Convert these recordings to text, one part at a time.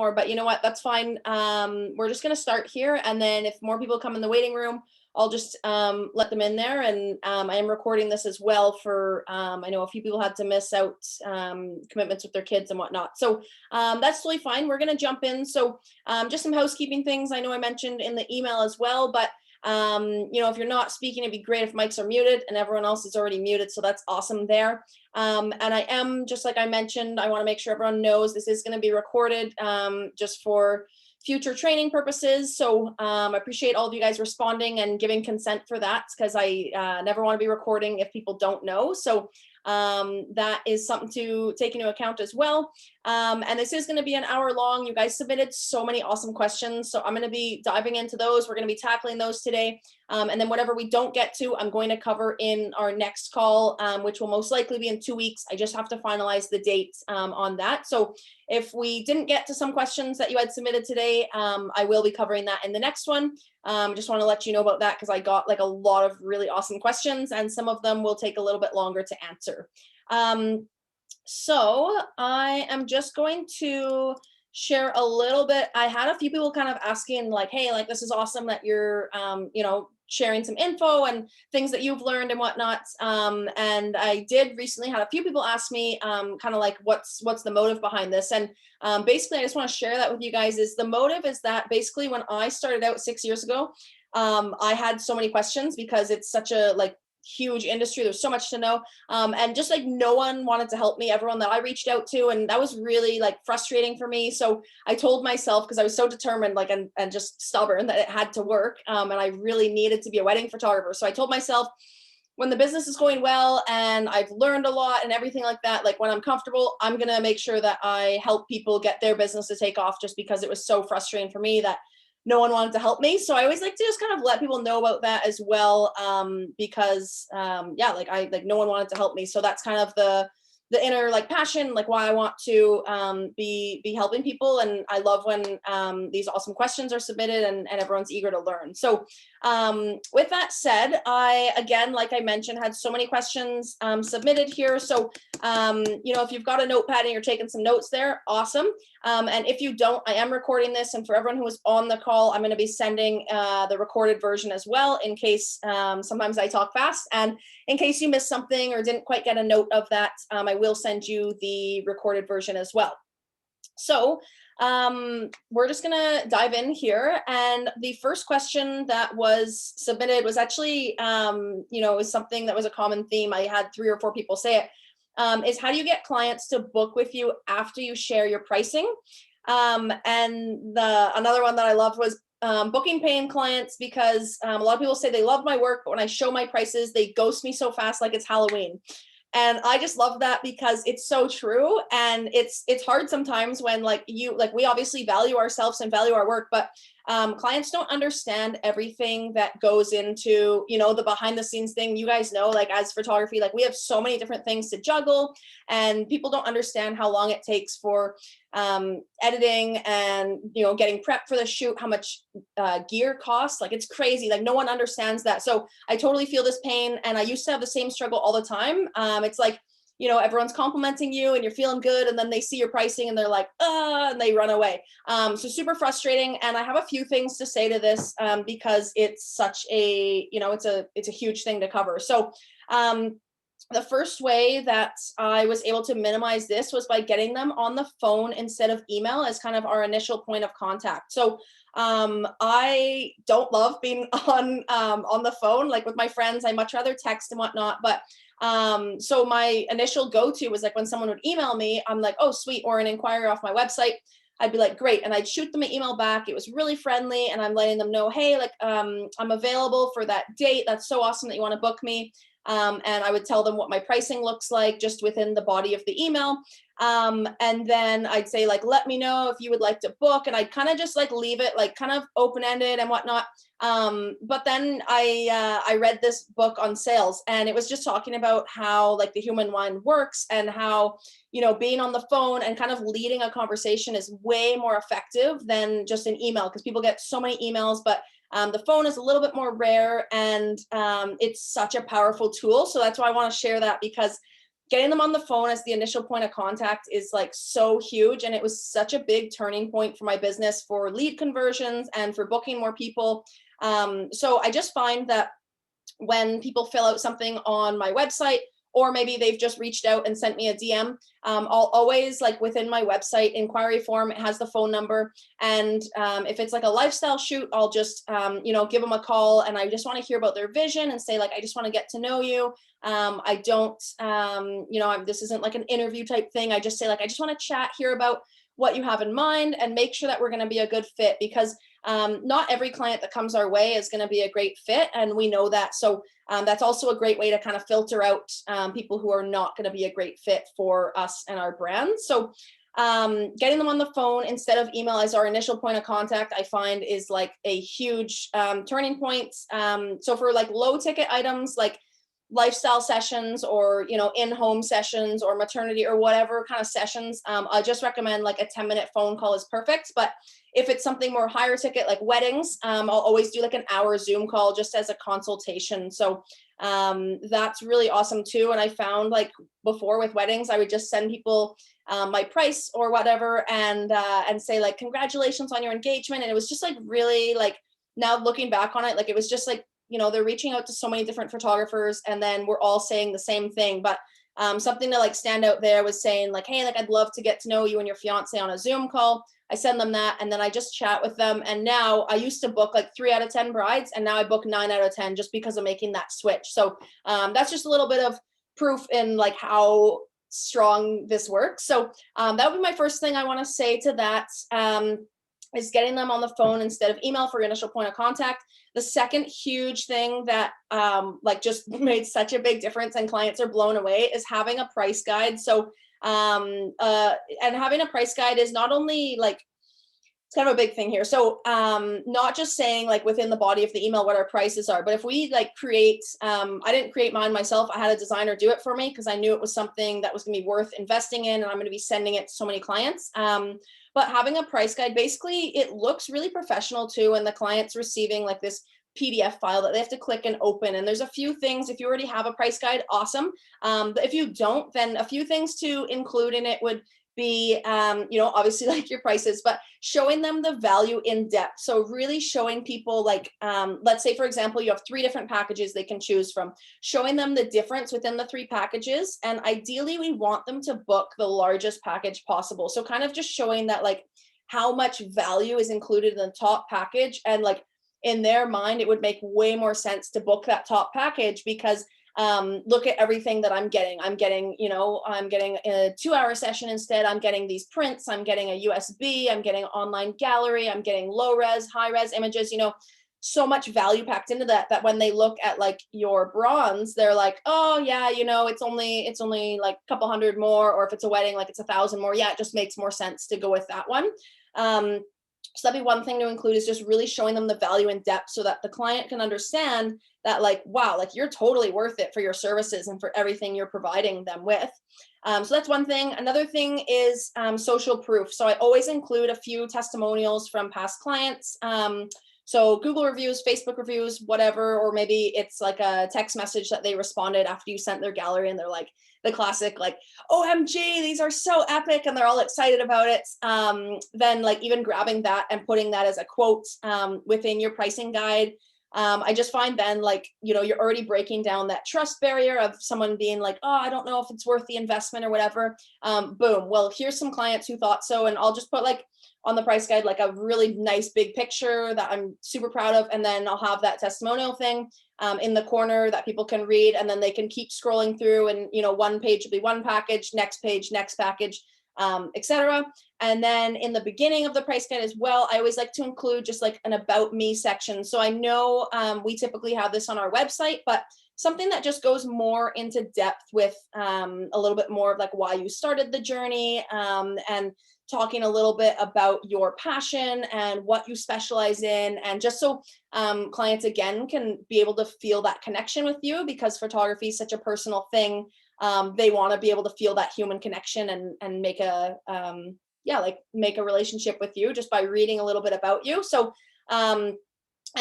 more, but you know what? That's fine. We're just going to start here. And then if more people come in the waiting room, I'll just let them in there. And I am recording this as well for, I know a few people had to miss out commitments with their kids and whatnot. So that's totally fine. We're going to jump in. So just some housekeeping things I know I mentioned in the email as well, but you know, if you're not speaking, it'd be great if mics are muted, and everyone else is already muted. So that's awesome there. And I am, just like I mentioned, I want to make sure everyone knows this is going to be recorded just for future training purposes. So I appreciate all of you guys responding and giving consent for that, because I never want to be recording if people don't know. So that is something to take into account as well. And this is going to be an hour long. You guys submitted so many awesome questions, so I'm going to be diving into those. We're going to be tackling those today. And then whatever we don't get to, I'm going to cover in our next call, which will most likely be in 2 weeks. I just have to finalize the date on that. So if we didn't get to some questions that you had submitted today, I will be covering that in the next one. Just want to let you know about that, because I got like a lot of really awesome questions, and some of them will take a little bit longer to answer. So I am just going to share a little bit. I had a few people kind of asking like, hey, like, this is awesome that you're, you know, sharing some info and things that you've learned and whatnot. And I did recently had a few people ask me kind of like, what's the motive behind this? And basically, I just want to share that with you guys. Is the motive is that basically when I started out 6 years ago, I had so many questions because it's such a like huge industry. There's so much to know. And just like no one wanted to help me, everyone that I reached out to. And that was really like frustrating for me. So I told myself, because I was so determined, like, and just stubborn, that it had to work. And I really needed to be a wedding photographer. So I told myself, when the business is going well and I've learned a lot and everything like that, like when I'm comfortable, I'm going to make sure that I help people get their business to take off, just because it was so frustrating for me that no one wanted to help me. So I always like to just kind of let people know about that as well, because yeah, like no one wanted to help me. So that's kind of the inner like passion, like why I want to be helping people. And I love when these awesome questions are submitted and everyone's eager to learn. So with that said, I, again, like I mentioned, had so many questions submitted here. So, you know, if you've got a notepad and you're taking some notes there, awesome. And if you don't, I am recording this. And for everyone who was on the call, I'm going to be sending the recorded version as well, in case sometimes I talk fast. And in case you missed something or didn't quite get a note of that, I will send you the recorded version as well. So we're just gonna dive in here. And the first question that was submitted was actually, you know, is something that was a common theme. I had 3 or 4 people say it, is how do you get clients to book with you after you share your pricing? And another one that I loved was booking paying clients, because a lot of people say they love my work, but when I show my prices, they ghost me so fast like it's Halloween. And I just love that, because it's so true. And it's hard sometimes when like we obviously value ourselves and value our work, but clients don't understand everything that goes into, you know, the behind the scenes thing. You guys know, like as photography, like we have so many different things to juggle, and people don't understand how long it takes for editing and, you know, getting prepped for the shoot, how much gear costs. Like it's crazy. Like no one understands that. So I totally feel this pain, and I used to have the same struggle all the time. It's like, you know, everyone's complimenting you and you're feeling good, and then they see your pricing and they're like, and they run away. So super frustrating. And I have a few things to say to this because it's such a, you know, it's a huge thing to cover. So the first way that I was able to minimize this was by getting them on the phone instead of email as kind of our initial point of contact. So I don't love being on the phone, like with my friends. I much rather text and whatnot. But so my initial go-to was like when someone would email me, I'm like, oh, sweet, or an inquiry off my website. I'd be like, great. And I'd shoot them an email back. It was really friendly. And I'm letting them know, hey, like I'm available for that date. That's so awesome that you want to book me. And I would tell them what my pricing looks like just within the body of the email. And then I'd say like, let me know if you would like to book. And I'd kind of just like leave it like kind of open-ended and whatnot. But then I read this book on sales, and it was just talking about how like the human mind works, and how, you know, being on the phone and kind of leading a conversation is way more effective than just an email, because people get so many emails, but the phone is a little bit more rare, and it's such a powerful tool. So that's why I want to share that, because getting them on the phone as the initial point of contact is like so huge. And it was such a big turning point for my business for lead conversions and for booking more people. So I just find that when people fill out something on my website, or maybe they've just reached out and sent me a DM, I'll always, like, within my website inquiry form, it has the phone number. And if it's like a lifestyle shoot, I'll just, give them a call, and I just want to hear about their vision and say, like, I just want to get to know you. I don't, this isn't like an interview type thing. I just say, like, I just want to chat, hear about what you have in mind, and make sure that we're going to be a good fit, because not every client that comes our way is going to be a great fit. And we know that. So that's also a great way to kind of filter out people who are not going to be a great fit for us and our brand. So getting them on the phone instead of email as our initial point of contact, I find is like a huge turning point. So for like low ticket items, like lifestyle sessions, or in-home sessions, or maternity, or whatever kind of sessions, I just recommend like a 10-minute phone call is perfect. But if it's something more higher ticket, like weddings, I'll always do like an hour Zoom call just as a consultation. So that's really awesome too. And I found, like, before with weddings, I would just send people my price or whatever, and say, like, congratulations on your engagement. And it was just like really, like, now looking back on it, like, it was just like, they're reaching out to so many different photographers, and then we're all saying the same thing. But something to like stand out there was saying, like, hey, like, I'd love to get to know you and your fiance on a Zoom call. I send them that, and then I just chat with them. And now I used to book like 3 out of 10 brides, and now I book 9 out of 10 just because of making that switch. So that's just a little bit of proof in like how strong this works. So that would be my first thing I want to say to that. Is getting them on the phone instead of email for your initial point of contact. The second huge thing that like just made such a big difference and clients are blown away is having a price guide. So and having a price guide is not only like, it's kind of a big thing here. So not just saying like within the body of the email what our prices are, but if we like create, I didn't create mine myself. I had a designer do it for me because I knew it was something that was going to be worth investing in, and I'm going to be sending it to so many clients. But having a price guide, basically it looks really professional too. And the client's receiving like this PDF file that they have to click and open. And there's a few things, if you already have a price guide, awesome. But if you don't, then a few things to include in it would be, obviously like your prices, but showing them the value in depth. So really showing people, like, let's say, for example, you have 3 different packages they can choose from, showing them the difference within the 3 packages. And ideally we want them to book the largest package possible. So kind of just showing that, like, how much value is included in the top package. And like, in their mind, it would make way more sense to book that top package because look at everything that I'm getting. I'm getting a 2-hour session instead. I'm getting these prints. I'm getting a USB. I'm getting online gallery. I'm getting low res, high res images, so much value packed into that when they look at like your bronze, they're like, oh yeah, it's only like a couple hundred more. Or if it's a wedding, like it's 1,000 more. Yeah, it just makes more sense to go with that one. So that'd be one thing to include, is just really showing them the value in depth so that the client can understand that, like, wow, like you're totally worth it for your services and for everything you're providing them with. So that's one thing. Another thing is social proof. So I always include a few testimonials from past clients. So Google reviews, Facebook reviews, whatever, or maybe it's like a text message that they responded after you sent their gallery, and they're like, the classic, like, OMG, these are so epic, and they're all excited about it. Then like even grabbing that and putting that as a quote within your pricing guide. I just find then, like, you're already breaking down that trust barrier of someone being like, oh, I don't know if it's worth the investment or whatever. Boom. Well, here's some clients who thought so. And I'll just put like on the price guide, like a really nice big picture that I'm super proud of. And then I'll have that testimonial thing in the corner that people can read, and then they can keep scrolling through, and, one page will be one package, next page, next package, etc. And then in the beginning of the price guide as well, I always like to include just like an about me section. So I know we typically have this on our website, but something that just goes more into depth with a little bit more of like why you started the journey, and talking a little bit about your passion and what you specialize in, and just so clients again can be able to feel that connection with you, because photography is such a personal thing. They want to be able to feel that human connection and make a make a relationship with you just by reading a little bit about you. So and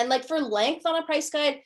like for length on a price guide,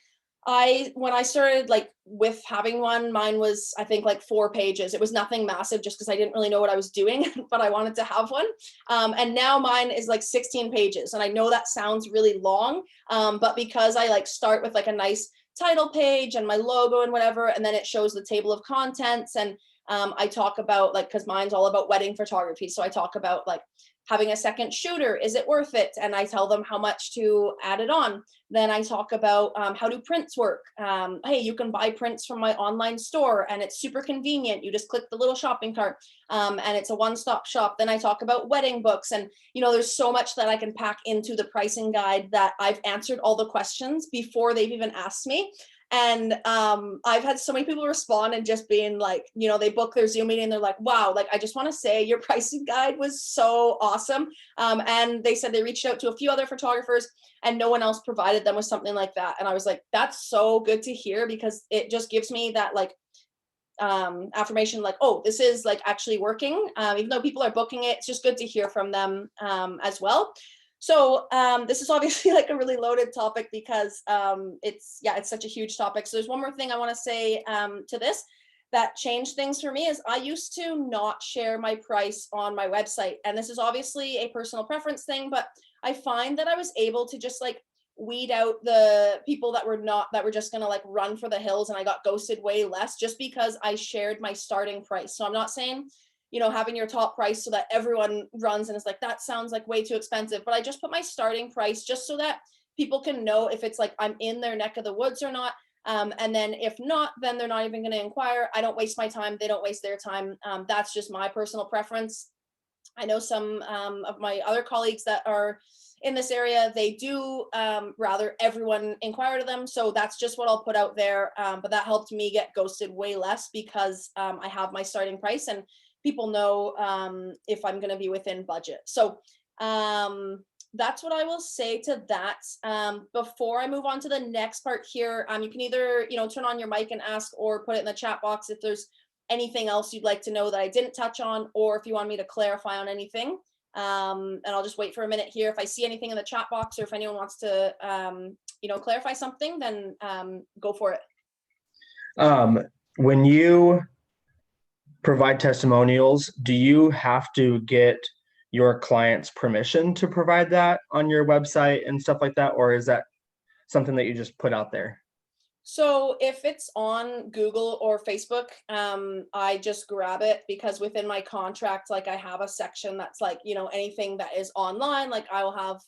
When I started like with having one, mine was, I think, like 4 pages. It was nothing massive just because I didn't really know what I was doing, but I wanted to have one. And now mine is like 16 pages. And I know that sounds really long, but because I like start with like a nice title page and my logo and whatever, and then it shows the table of contents. And I talk about like, because mine's all about wedding photography. So I talk about like having a second shooter, is it worth it? And I tell them how much to add it on. Then I talk about how do prints work. Hey, you can buy prints from my online store and it's super convenient. You just click the little shopping cart and it's a one-stop shop. Then I talk about wedding books, and there's so much that I can pack into the pricing guide that I've answered all the questions before they've even asked me. And I've had so many people respond and just being like, they book their Zoom meeting and they're like, wow, like, I just want to say your pricing guide was so awesome. And they said they reached out to a few other photographers and no one else provided them with something like that. And I was like, that's so good to hear, because it just gives me that like affirmation, like, oh, this is like actually working. Even though people are booking it, it's just good to hear from them as well. So this is obviously like a really loaded topic because it's such a huge topic. So there's one more thing I want to say to this that changed things for me is I used to not share my price on my website. And this is obviously a personal preference thing, but I find that I was able to just like weed out the people that were just gonna like run for the hills, and I got ghosted way less just because I shared my starting price. So I'm not saying having your top price so that everyone runs and is like, that sounds like way too expensive. But I just put my starting price just so that people can know if it's like I'm in their neck of the woods or not. And then if not, then they're not even going to inquire. I don't waste my time. They don't waste their time. That's just my personal preference. I know some of my other colleagues that are in this area, they do rather everyone inquire to them. So that's just what I'll put out there. But that helped me get ghosted way less because I have my starting price and people know if I'm going to be within budget. So that's what I will say to that. Before I move on to the next part here, you can either, turn on your mic and ask, or put it in the chat box if there's anything else you'd like to know that I didn't touch on, or if you want me to clarify on anything. And I'll just wait for a minute here. If I see anything in the chat box, or if anyone wants to, clarify something, then go for it. When you provide testimonials, do you have to get your client's permission to provide that on your website and stuff like that? Or is that something that you just put out there? So if it's on Google or Facebook, I just grab it, because within my contract, like I have a section that's like, anything that is online, like I will have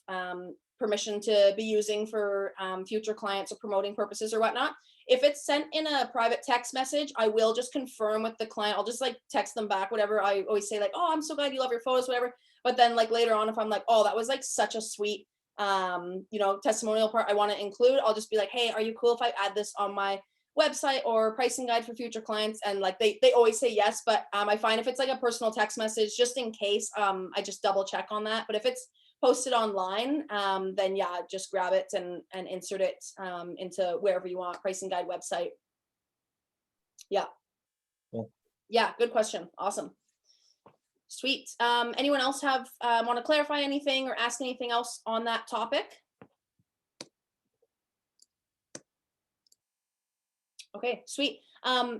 permission to be using for future clients or promoting purposes or whatnot. If it's sent in a private text message, I will just confirm with the client. I'll just like text them back, whatever. I always say like, oh, I'm so glad you love your photos, whatever. But then like later on, if I'm like, oh, that was like such a sweet testimonial part I want to include, I'll just be like, hey, are you cool if I add this on my website or pricing guide for future clients? And like they always say yes, but I find if it's like a personal text message, just in case, I just double check on that. But if it's posted online, then yeah, just grab it and insert it into wherever you want, pricing guide, website. Yeah. Cool. Yeah, good question. Awesome. Sweet. Anyone else have want to clarify anything or ask anything else on that topic? Okay, sweet.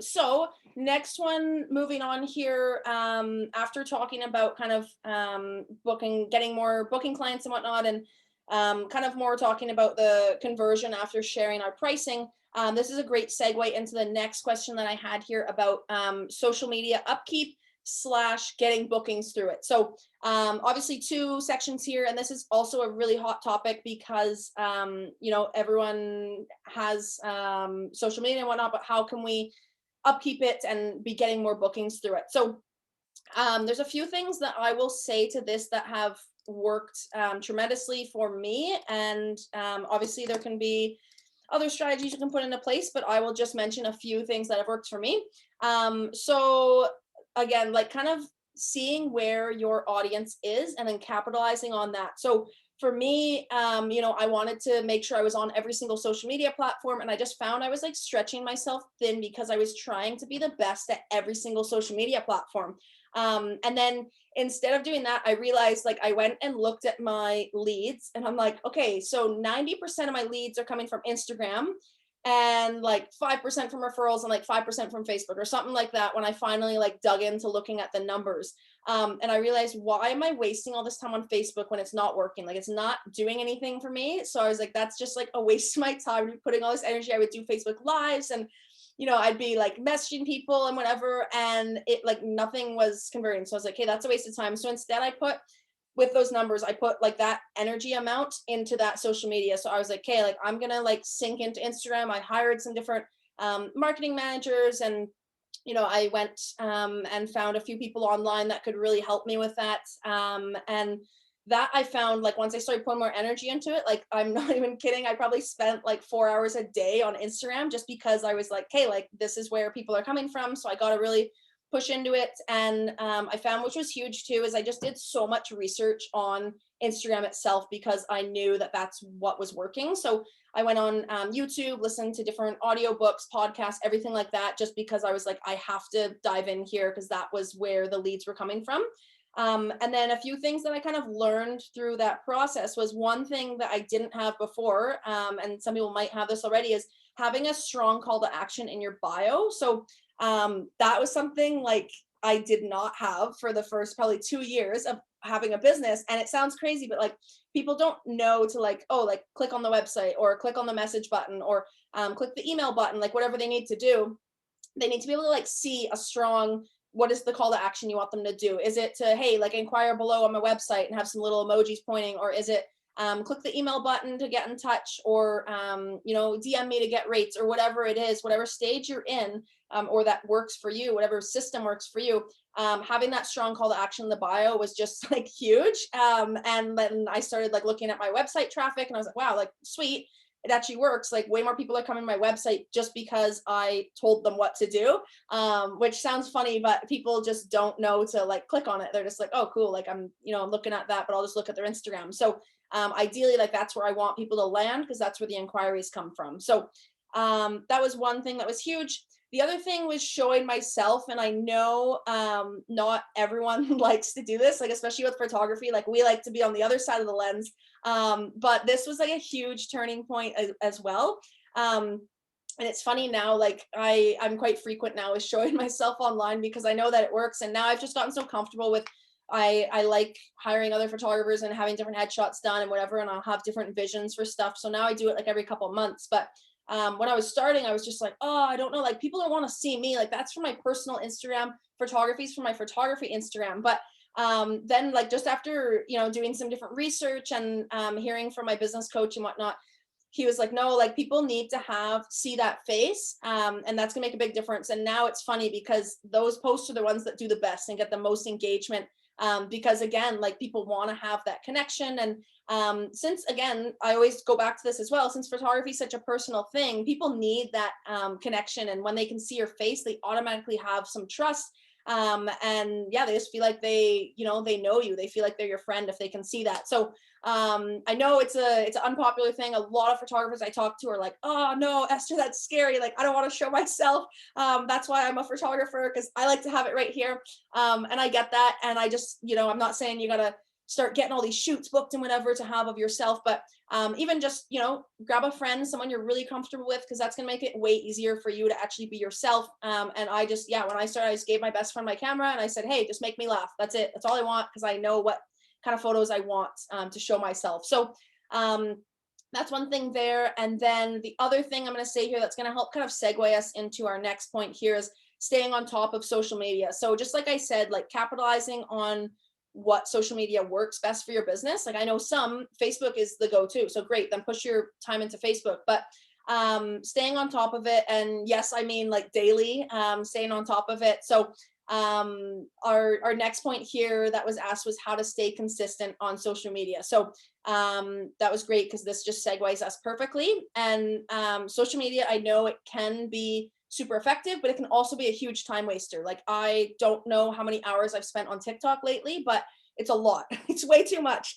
So next one, moving on here, after talking about kind of getting more booking clients and whatnot, and kind of more talking about the conversion after sharing our pricing, this is a great segue into the next question that I had here about social media upkeep / getting bookings through it. So obviously 2 sections here, and this is also a really hot topic because everyone has social media and whatnot, but how can we upkeep it and be getting more bookings through it? So there's a few things that I will say to this that have worked tremendously for me, and obviously there can be other strategies you can put into place, but I will just mention a few things that have worked for me. So again, like kind of seeing where your audience is and then capitalizing on that. So for me, I wanted to make sure I was on every single social media platform, and I just found I was like stretching myself thin because I was trying to be the best at every single social media platform. And then instead of doing that, I realized, like, I went and looked at my leads and I'm like, okay, so 90% of my leads are coming from Instagram and like 5% from referrals and like 5% from Facebook or something like that when I finally like dug into looking at the numbers. And I realized, why am I wasting all this time on Facebook when it's not working? Like it's not doing anything for me. So I was like, that's just like a waste of my time putting all this energy. I would do Facebook lives and I'd be like messaging people and whatever, and it like nothing was converting. So I was like, hey, that's a waste of time. So instead I put, with those numbers, I put like that energy amount into that social media. So I was like, okay, like I'm gonna like sink into Instagram. I hired some different marketing managers, and I went and found a few people online that could really help me with that. And that I found, like once I started putting more energy into it, like I'm not even kidding, I probably spent like 4 hours a day on Instagram, just because I was like, hey, like this is where people are coming from. So I got to really push into it. And I found, which was huge too, is I just did so much research on Instagram itself because I knew that that's what was working. So I went on YouTube, listened to different audiobooks, podcasts, everything like that, just because I was like, I have to dive in here because that was where the leads were coming from. And then a few things that I kind of learned through that process was, one thing that I didn't have before, and some people might have this already, is having a strong call to action in your bio. So that was something like I did not have for the first probably 2 years of having a business. And it sounds crazy, but like people don't know to like, oh, like click on the website or click on the message button or click the email button, like whatever they need to do. They need to be able to like see a strong, what is the call to action you want them to do? Is it to, hey, like inquire below on my website and have some little emojis pointing, or is it click the email button to get in touch, or DM me to get rates, or whatever it is, whatever stage you're in, or that works for you, whatever system works for you. Having that strong call to action in the bio was just like huge. And then I started like looking at my website traffic, and I was like, wow, like sweet, it actually works. Like way more people are coming to my website just because I told them what to do. Which sounds funny, but people just don't know to like click on it. They're just like, oh, cool. Like I'm looking at that, but I'll just look at their Instagram. So ideally, like that's where I want people to land, because that's where the inquiries come from. So that was one thing that was huge. The other thing was showing myself, and I know not everyone likes to do this, like especially with photography, like we like to be on the other side of the lens. But this was like a huge turning point as well. And it's funny now, like I'm quite frequent now with showing myself online because I know that it works. And now I've just gotten so comfortable with, I like hiring other photographers and having different headshots done and whatever, and I'll have different visions for stuff. So now I do it like every couple of months. But when I was starting, I was just like, oh, I don't know, like people don't want to see me, like that's for my personal Instagram, photography's for my photography Instagram. But then like just after doing some different research and hearing from my business coach and whatnot, he was like, no, like people need to see that face, and that's gonna make a big difference. And now it's funny because those posts are the ones that do the best and get the most engagement, because again, like people want to have that connection. And since again, I always go back to this as well, since photography is such a personal thing, people need that connection. And when they can see your face, they automatically have some trust. And yeah, they just feel like they know you, they feel like they're your friend if they can see that. So I know it's an unpopular thing. A lot of photographers I talk to are like, oh no, Esther, that's scary, like I don't want to show myself. That's why I'm a photographer, because I like to have it right here. And I get that, and I just I'm not saying you gotta start getting all these shoots booked and whatever to have of yourself, but even just grab a friend, someone you're really comfortable with, because that's gonna make it way easier for you to actually be yourself. And I just when I started, I just gave my best friend my camera and I said, hey, just make me laugh, that's it, that's all I want, because I know what kind of photos I want to show myself. So that's one thing there. And then the other thing I'm going to say here that's going to help kind of segue us into our next point here is staying on top of social media. So just like I said, like capitalizing on what social media works best for your business. Like I know some, Facebook is the go-to, so great, then push your time into Facebook. But staying on top of it, and yes, I mean like daily, staying on top of it. So our next point here that was asked was how to stay consistent on social media. So that was great, because this just segues us perfectly. And social media, I know it can be super effective, but it can also be a huge time waster. Like I don't know how many hours I've spent on TikTok lately, but it's a lot. It's way too much.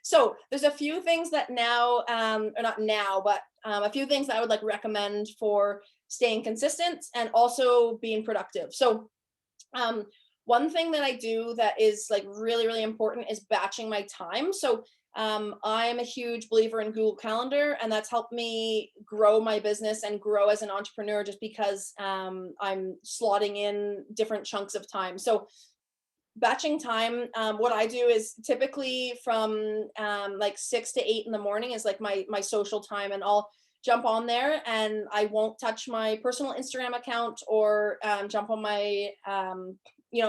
So there's a few things that now, or not now, but a few things that I would like recommend for staying consistent and also being productive. So one thing that I do that is like really, really important is batching my time. So I am a huge believer in Google Calendar, and that's helped me grow my business and grow as an entrepreneur just because I'm slotting in different chunks of time. So batching time, what I do is typically from like 6 to 8 in the morning is like my social time, and I'll jump on there and I won't touch my personal Instagram account or jump on my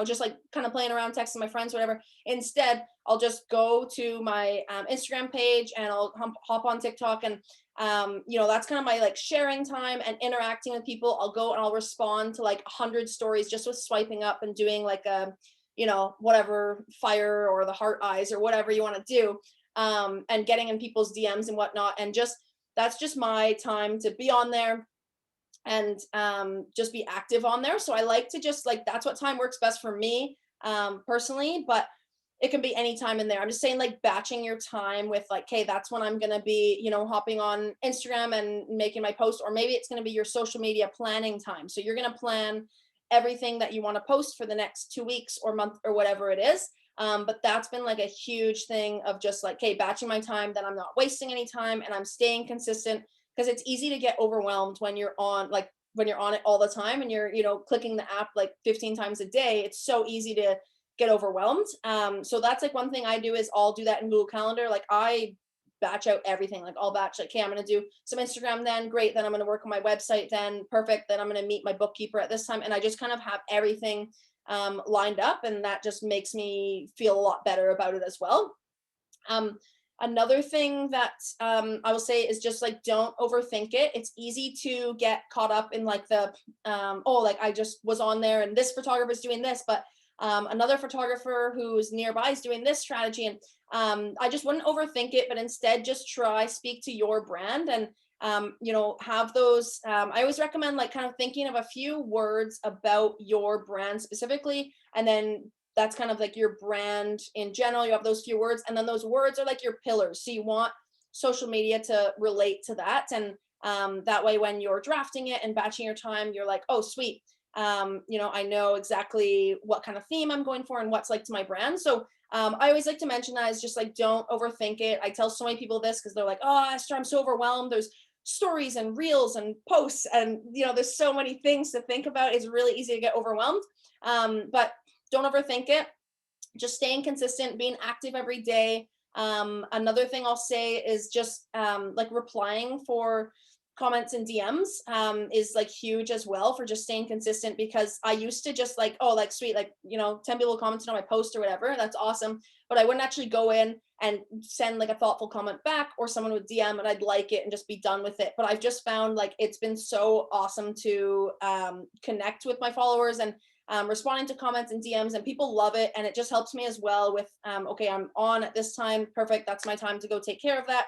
just like kind of playing around, texting my friends, whatever. Instead, I'll just go to my Instagram page and I'll hop on TikTok, and that's kind of my like sharing time and interacting with people. I'll go and I'll respond to like 100 stories just with swiping up and doing like a whatever fire or the heart eyes or whatever you want to do, and getting in people's DMs and whatnot. And just that's just my time to be on there and just be active on there. So I like to just like, that's what time works best for me personally, but it can be any time in there. I'm just saying like batching your time with like, okay, that's when I'm going to be, hopping on Instagram and making my post, or maybe it's going to be your social media planning time. So you're going to plan everything that you want to post for the next 2 weeks or month or whatever it is. But that's been like a huge thing of just like, okay, batching my time, that I'm not wasting any time and I'm staying consistent, because it's easy to get overwhelmed when you're on it all the time and you're, clicking the app like 15 times a day. It's so easy to get overwhelmed. So that's like one thing I do is I'll do that in Google Calendar. Like I batch out everything. Like I'll batch like, okay, I'm going to do some Instagram, then great. Then I'm going to work on my website, then perfect. Then I'm going to meet my bookkeeper at this time. And I just kind of have everything lined up, and that just makes me feel a lot better about it as well. Another thing that I will say is just like, don't overthink it. It's easy to get caught up in like the, like I just was on there and this photographer is doing this, but another photographer who's nearby is doing this strategy. And I just wouldn't overthink it, but instead just speak to your brand and, have those. I always recommend like kind of thinking of a few words about your brand specifically, and then that's kind of like your brand in general. You have those few words, and then those words are like your pillars. So you want social media to relate to that. And that way, when you're drafting it and batching your time, you're like, oh, sweet. I know exactly what kind of theme I'm going for and what's like to my brand. So I always like to mention that is just like, don't overthink it. I tell so many people this because they're like, oh, Esther, I'm so overwhelmed. There's stories and reels and posts, and there's so many things to think about. It's really easy to get overwhelmed. But don't overthink it. Just staying consistent, being active every day. Another thing I'll say is just like replying for comments and DMs is like huge as well for just staying consistent, because I used to just like, oh, like sweet, like 10 people commented on my post or whatever, that's awesome, but I wouldn't actually go in and send like a thoughtful comment back, or someone would DM and I'd like it and just be done with it. But I've just found like it's been so awesome to connect with my followers and responding to comments and DMs, and people love it. And it just helps me as well with, okay, I'm on at this time. Perfect. That's my time to go take care of that.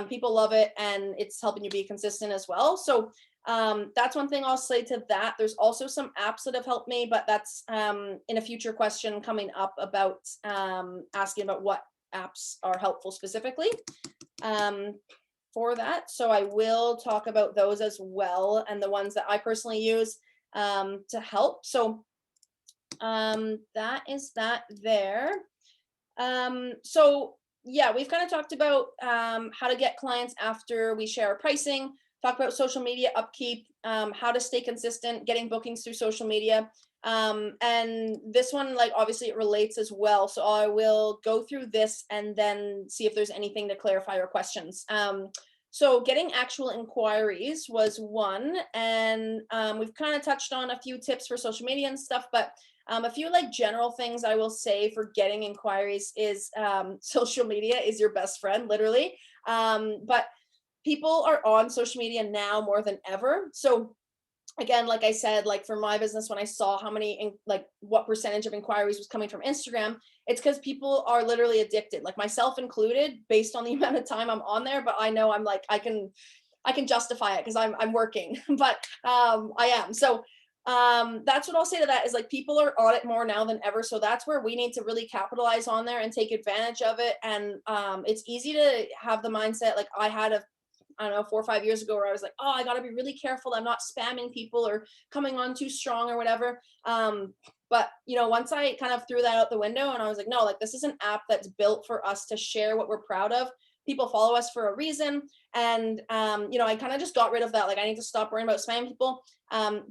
People love it, and it's helping you be consistent as well. So that's one thing I'll say to that. There's also some apps that have helped me, but that's in a future question coming up about asking about what apps are helpful specifically for that. So I will talk about those as well, and the ones that I personally use to help. So that is that there. So yeah, we've kind of talked about how to get clients after we share our pricing, talk about social media upkeep, how to stay consistent, getting bookings through social media. And this one, like, obviously it relates as well. So I will go through this and then see if there's anything to clarify or questions. So getting actual inquiries was one, and we've kind of touched on a few tips for social media and stuff, but a few like general things I will say for getting inquiries is social media is your best friend, literally. But people are on social media now more than ever. So again, like I said, like for my business, when I saw how many, like what percentage of inquiries was coming from Instagram, it's because people are literally addicted, like myself included, based on the amount of time I'm on there. But I know I'm like, I can justify it because I'm working, but I am. So that's what I'll say to that is like people are on it more now than ever. So that's where we need to really capitalize on there and take advantage of it. And it's easy to have the mindset like I had I don't know, 4 or 5 years ago, where I was like, oh, I got to be really careful. I'm not spamming people or coming on too strong or whatever. But, once I kind of threw that out the window and I was like, no, like this is an app that's built for us to share what we're proud of. People follow us for a reason. And, I kind of just got rid of that. Like, I need to stop worrying about spamming people.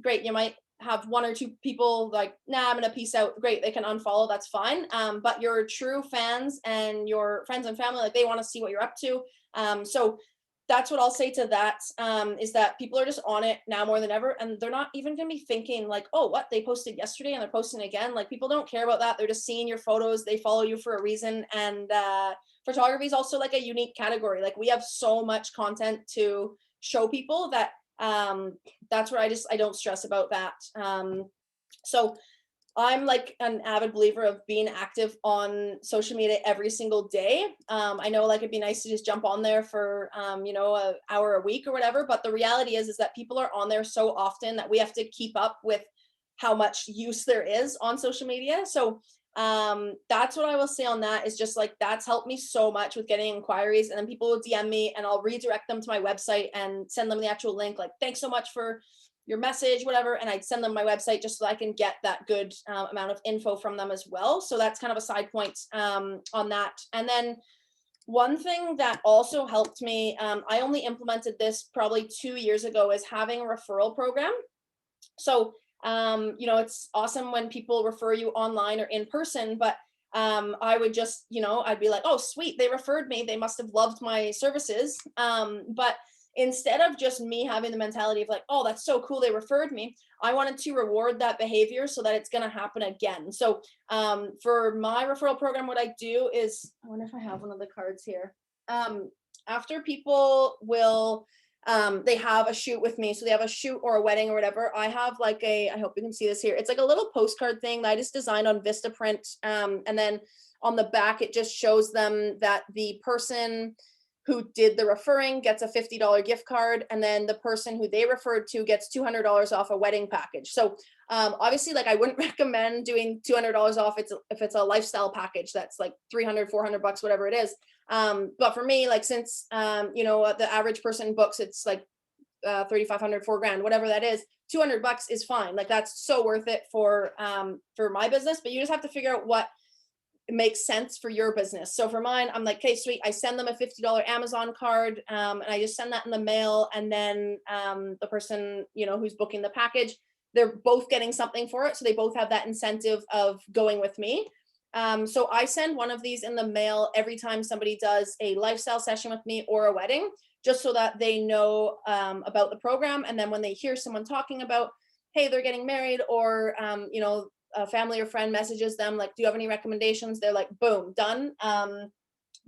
Great. You might have one or two people like, nah, I'm going to peace out. Great. They can unfollow. That's fine. But your true fans and your friends and family, like they want to see what you're up to. So that's what I'll say to that, is that people are just on it now more than ever. And they're not even going to be thinking like, oh, what they posted yesterday and they're posting again. Like people don't care about that. They're just seeing your photos. They follow you for a reason. And photography is also like a unique category. Like we have so much content to show people that that's where I don't stress about that. So I'm like an avid believer of being active on social media every single day. I know like it'd be nice to just jump on there for an hour a week or whatever, but the reality is that people are on there so often that we have to keep up with how much use there is on social media. So that's what I will say on that, is just like that's helped me so much with getting inquiries, and then people will DM me and I'll redirect them to my website and send them the actual link, like thanks so much for your message, whatever, and I'd send them my website just so I can get that good amount of info from them as well. So that's kind of a side point on that. And then one thing that also helped me, I only implemented this probably 2 years ago, is having a referral program. So it's awesome when people refer you online or in person, but I would just, I'd be like, oh, sweet, they referred me. They must have loved my services. But instead of just me having the mentality of like, oh, that's so cool, they referred me, I wanted to reward that behavior so that it's going to happen again. So for my referral program, what I do is, I wonder if I have one of the cards here. After people will, they have a shoot with me. So they have a shoot or a wedding or whatever. I have like I hope you can see this here. It's like a little postcard thing that I just designed on Vistaprint. And then on the back, it just shows them that the person who did the referring gets a $50 gift card, and then the person who they referred to gets $200 off a wedding package. So obviously, like I wouldn't recommend doing $200 off if it's a lifestyle package that's like 300, 400 bucks, whatever it is. But for me, like since the average person books, it's like 3,500, $4,000, whatever that is, 200 bucks is fine. Like that's so worth it for my business. But you just have to figure out what makes sense for your business. So for mine, I'm like, okay, sweet. I send them a $50 Amazon card, and I just send that in the mail. And then the person, who's booking the package, they're both getting something for it. So they both have that incentive of going with me. So I send one of these in the mail every time somebody does a lifestyle session with me or a wedding, just so that they know about the program. And then when they hear someone talking about, hey, they're getting married, or a family or friend messages them like, do you have any recommendations? They're like, boom, done,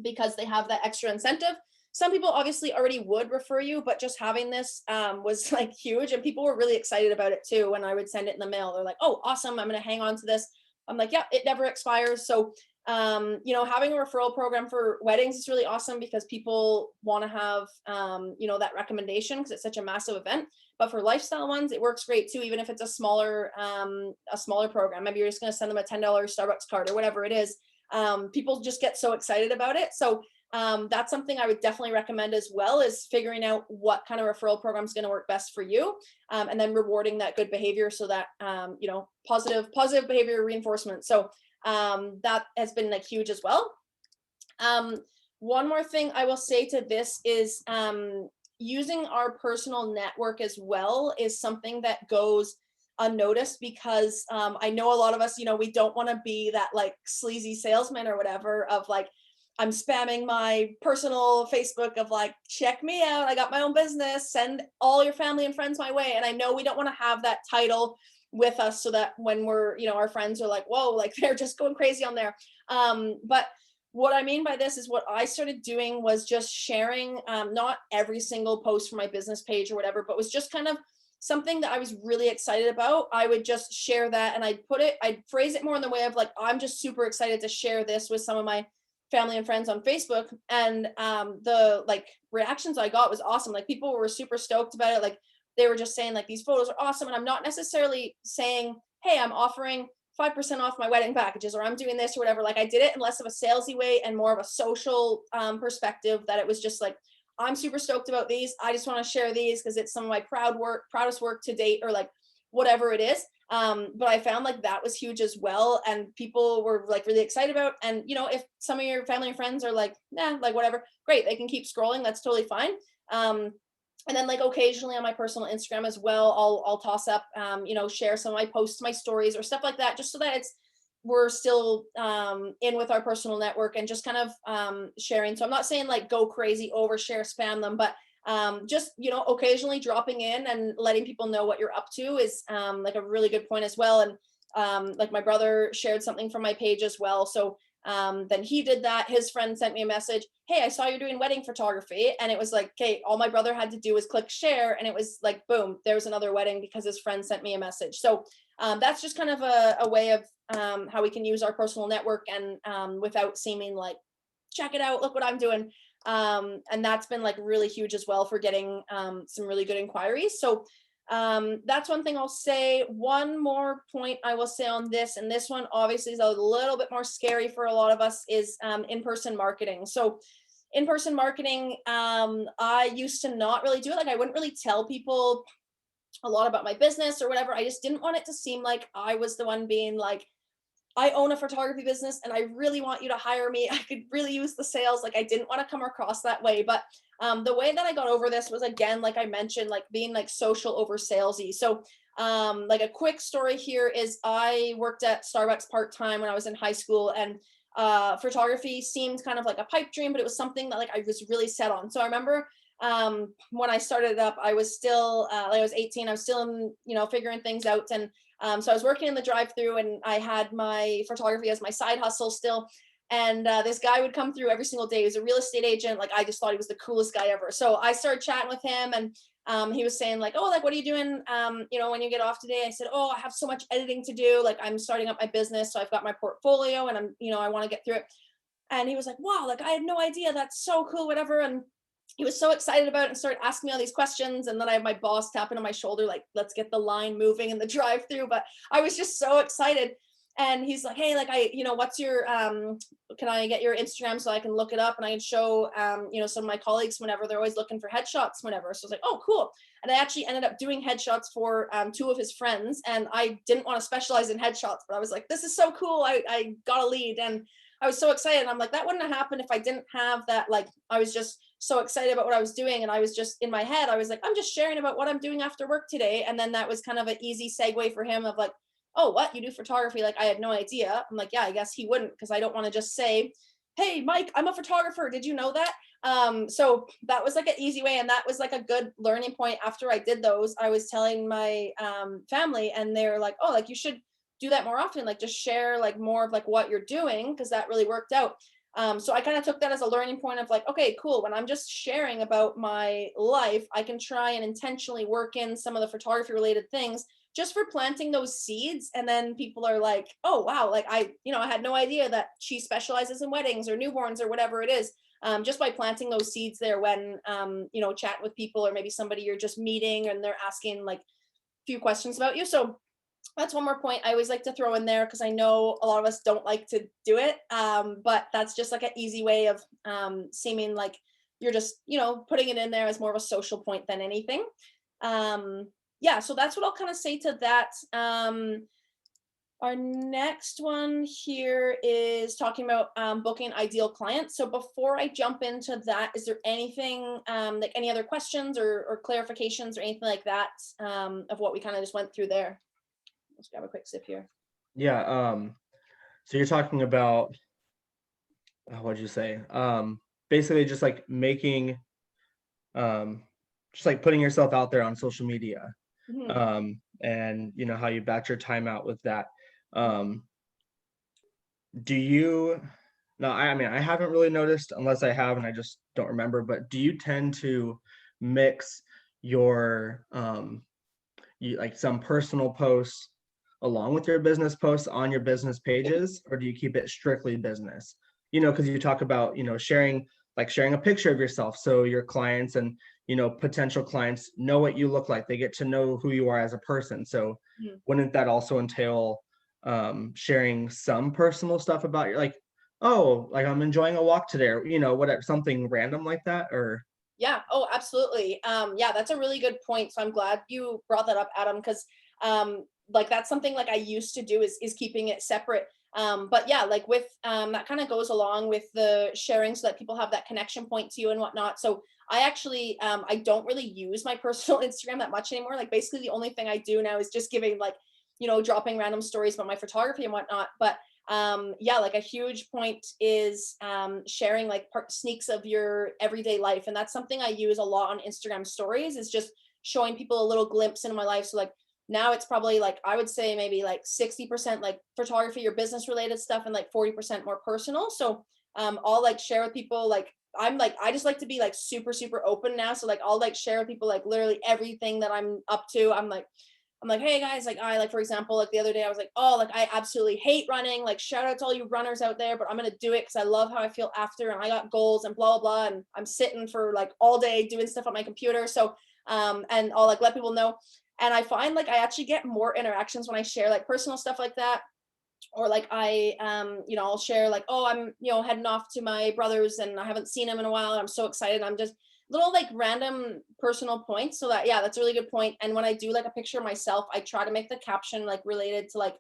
because they have that extra incentive. Some people obviously already would refer you, but just having this was like huge, and people were really excited about it too. When I would send it in the mail, they're like, oh, awesome, I'm going to hang on to this. I'm like, yeah, it never expires. So having a referral program for weddings is really awesome, because people want to have that recommendation, because it's such a massive event. But for lifestyle ones, it works great too, even if it's a smaller program. Maybe you're just going to send them a $10 Starbucks card or whatever it is. People just get so excited about it. So that's something I would definitely recommend as well, is figuring out what kind of referral program is going to work best for you, and then rewarding that good behavior, so that positive behavior reinforcement. So that has been like huge as well. One more thing I will say to this is using our personal network as well is something that goes unnoticed, because I know a lot of us, we don't want to be that like sleazy salesman or whatever of like, I'm spamming my personal Facebook of like, check me out, I got my own business, send all your family and friends my way. And I know we don't want to have that title with us, so that when we're, our friends are like, whoa, like they're just going crazy on there. But what I mean by this is, what I started doing was just sharing, not every single post for my business page or whatever, but was just kind of something that I was really excited about. I would just share that, and I'd phrase it more in the way of like, I'm just super excited to share this with some of my family and friends on Facebook. And the like reactions I got was awesome. Like people were super stoked about it. Like they were just saying like, these photos are awesome. And I'm not necessarily saying, hey, I'm offering 5% off my wedding packages, or I'm doing this or whatever. Like I did it in less of a salesy way and more of a social perspective, that it was just like, I'm super stoked about these. I just want to share these because it's some of my proudest work to date, or like whatever it is. But I found like that was huge as well. And people were like really excited about, and you know, if some of your family and friends are like, nah, like whatever, great, they can keep scrolling. That's totally fine. And then like occasionally on my personal Instagram as well, I'll toss up, you know, share some of my posts, my stories or stuff like that, just so that we're still in with our personal network and just kind of sharing. So I'm not saying like go crazy, overshare, spam them, but just, you know, occasionally dropping in and letting people know what you're up to is like a really good point as well. And like my brother shared something from my page as well. So then he did that. His friend sent me a message, hey, I saw you're doing wedding photography. And it was like, okay, all my brother had to do was click share. And it was like, boom, there was another wedding because his friend sent me a message. So that's just kind of a way of how we can use our personal network and without seeming like, check it out, look what I'm doing. And that's been like really huge as well for getting some really good inquiries. So that's one thing I'll say. One more point I will say on this, and this one obviously is a little bit more scary for a lot of us, is in-person marketing. So in-person marketing, I used to not really do it. Like I wouldn't really tell people a lot about my business or whatever. I just didn't want it to seem like I was the one being like, I own a photography business and I really want you to hire me. I could really use the sales. Like I didn't want to come across that way. But the way that I got over this was, again, like I mentioned, like being like social over salesy. So like a quick story here is I worked at Starbucks part-time when I was in high school, and photography seemed kind of like a pipe dream, but it was something that like I was really set on. So I remember when I started it up, I was still like I was 18. I was still in, you know, figuring things out. And so I was working in the drive-through and I had my photography as my side hustle still. And this guy would come through every single day. He was a real estate agent. Like I just thought he was the coolest guy ever. So I started chatting with him, and he was saying like, oh, like, what are you doing? You know, when you get off today? I said, oh, I have so much editing to do. Like I'm starting up my business. So I've got my portfolio and I'm, you know, I want to get through it. And he was like, wow, like I had no idea. That's so cool, whatever. And he was so excited about it and started asking me all these questions. And then I have my boss tapping on my shoulder, like, let's get the line moving in the drive through. But I was just so excited. And he's like, hey, like you know, what's your, can I get your Instagram so I can look it up and I can show, you know, some of my colleagues whenever they're always looking for headshots, whenever. So I was like, oh, cool. And I actually ended up doing headshots for two of his friends. And I didn't want to specialize in headshots, but I was like, this is so cool. I got a lead. And I was so excited. And I'm like, that wouldn't have happened if I didn't have that. Like, I was just so excited about what I was doing. And I was just in my head, I was like, I'm just sharing about what I'm doing after work today. And then that was kind of an easy segue for him of like, oh, what, you do photography? Like I had no idea. I'm like, yeah, I guess he wouldn't, because I don't want to just say, hey, Mike, I'm a photographer. Did you know that? So that was like an easy way. And that was like a good learning point. After I did those, I was telling my family, and they're like, oh, like you should do that more often. Like just share like more of like what you're doing, because that really worked out. So I kind of took that as a learning point of like, okay, cool. When I'm just sharing about my life, I can try and intentionally work in some of the photography related things just for planting those seeds. And then people are like, oh, wow, like you know, I had no idea that she specializes in weddings or newborns or whatever it is. Just by planting those seeds there when, you know, chat with people, or maybe somebody you're just meeting and they're asking like a few questions about you. So that's one more point I always like to throw in there, because I know a lot of us don't like to do it. But that's just like an easy way of seeming like you're just, you know, putting it in there as more of a social point than anything. Yeah, so that's what I'll kind of say to that. Our next one here is talking about booking ideal clients. So before I jump into that, is there anything like any other questions or clarifications or anything like that of what we kind of just went through there? Let's grab a quick sip here. Yeah. So you're talking about, what'd you say? Basically just like making, just like putting yourself out there on social media. Mm-hmm. And you know, how you batch your time out with that. Do you, no, I mean, I haven't really noticed, unless I have and I just don't remember, but do you tend to mix your, like some personal posts along with your business posts on your business pages, or do you keep it strictly business? You know, because you talk about, you know, sharing a picture of yourself, so your clients and, you know, potential clients know what you look like. They get to know who you are as a person. So wouldn't that also entail sharing some personal stuff about your, like, oh, like I'm enjoying a walk today, or, you know, whatever, something random like that? Or Yeah. Oh, absolutely. Yeah, that's a really good point. So I'm glad you brought that up, Adam, because Like that's something like I used to do is keeping it separate. But yeah, like with that kind of goes along with the sharing so that people have that connection point to you and whatnot. So I actually I don't really use my personal Instagram that much anymore. Like basically the only thing I do now is just giving like, dropping random stories about my photography and whatnot. But yeah, like a huge point is sharing like sneaks of your everyday life. And that's something I use a lot on Instagram stories, is just showing people a little glimpse into my life. So like now it's probably like, I would say maybe like 60% like photography or business related stuff and like 40% more personal. So I'll like share with people like, I just like to be like super, super open now. So like I'll like share with people like literally everything that I'm up to. I'm like, hey guys, like I like, for example, like the other day I was like, oh, like I absolutely hate running. Like shout out to all you runners out there, but I'm gonna do it because I love how I feel after, and I got goals and blah blah blah. And I'm sitting for like all day doing stuff on my computer. So and I'll like let people know. And I find like I actually get more interactions when I share like personal stuff like that. Or like I'll share like, oh, I'm heading off to my brother's and I haven't seen him in a while. I'm so excited. I'm just little like random personal points. So that, yeah, that's a really good point. And when I do like a picture of myself, I try to make the caption like related to like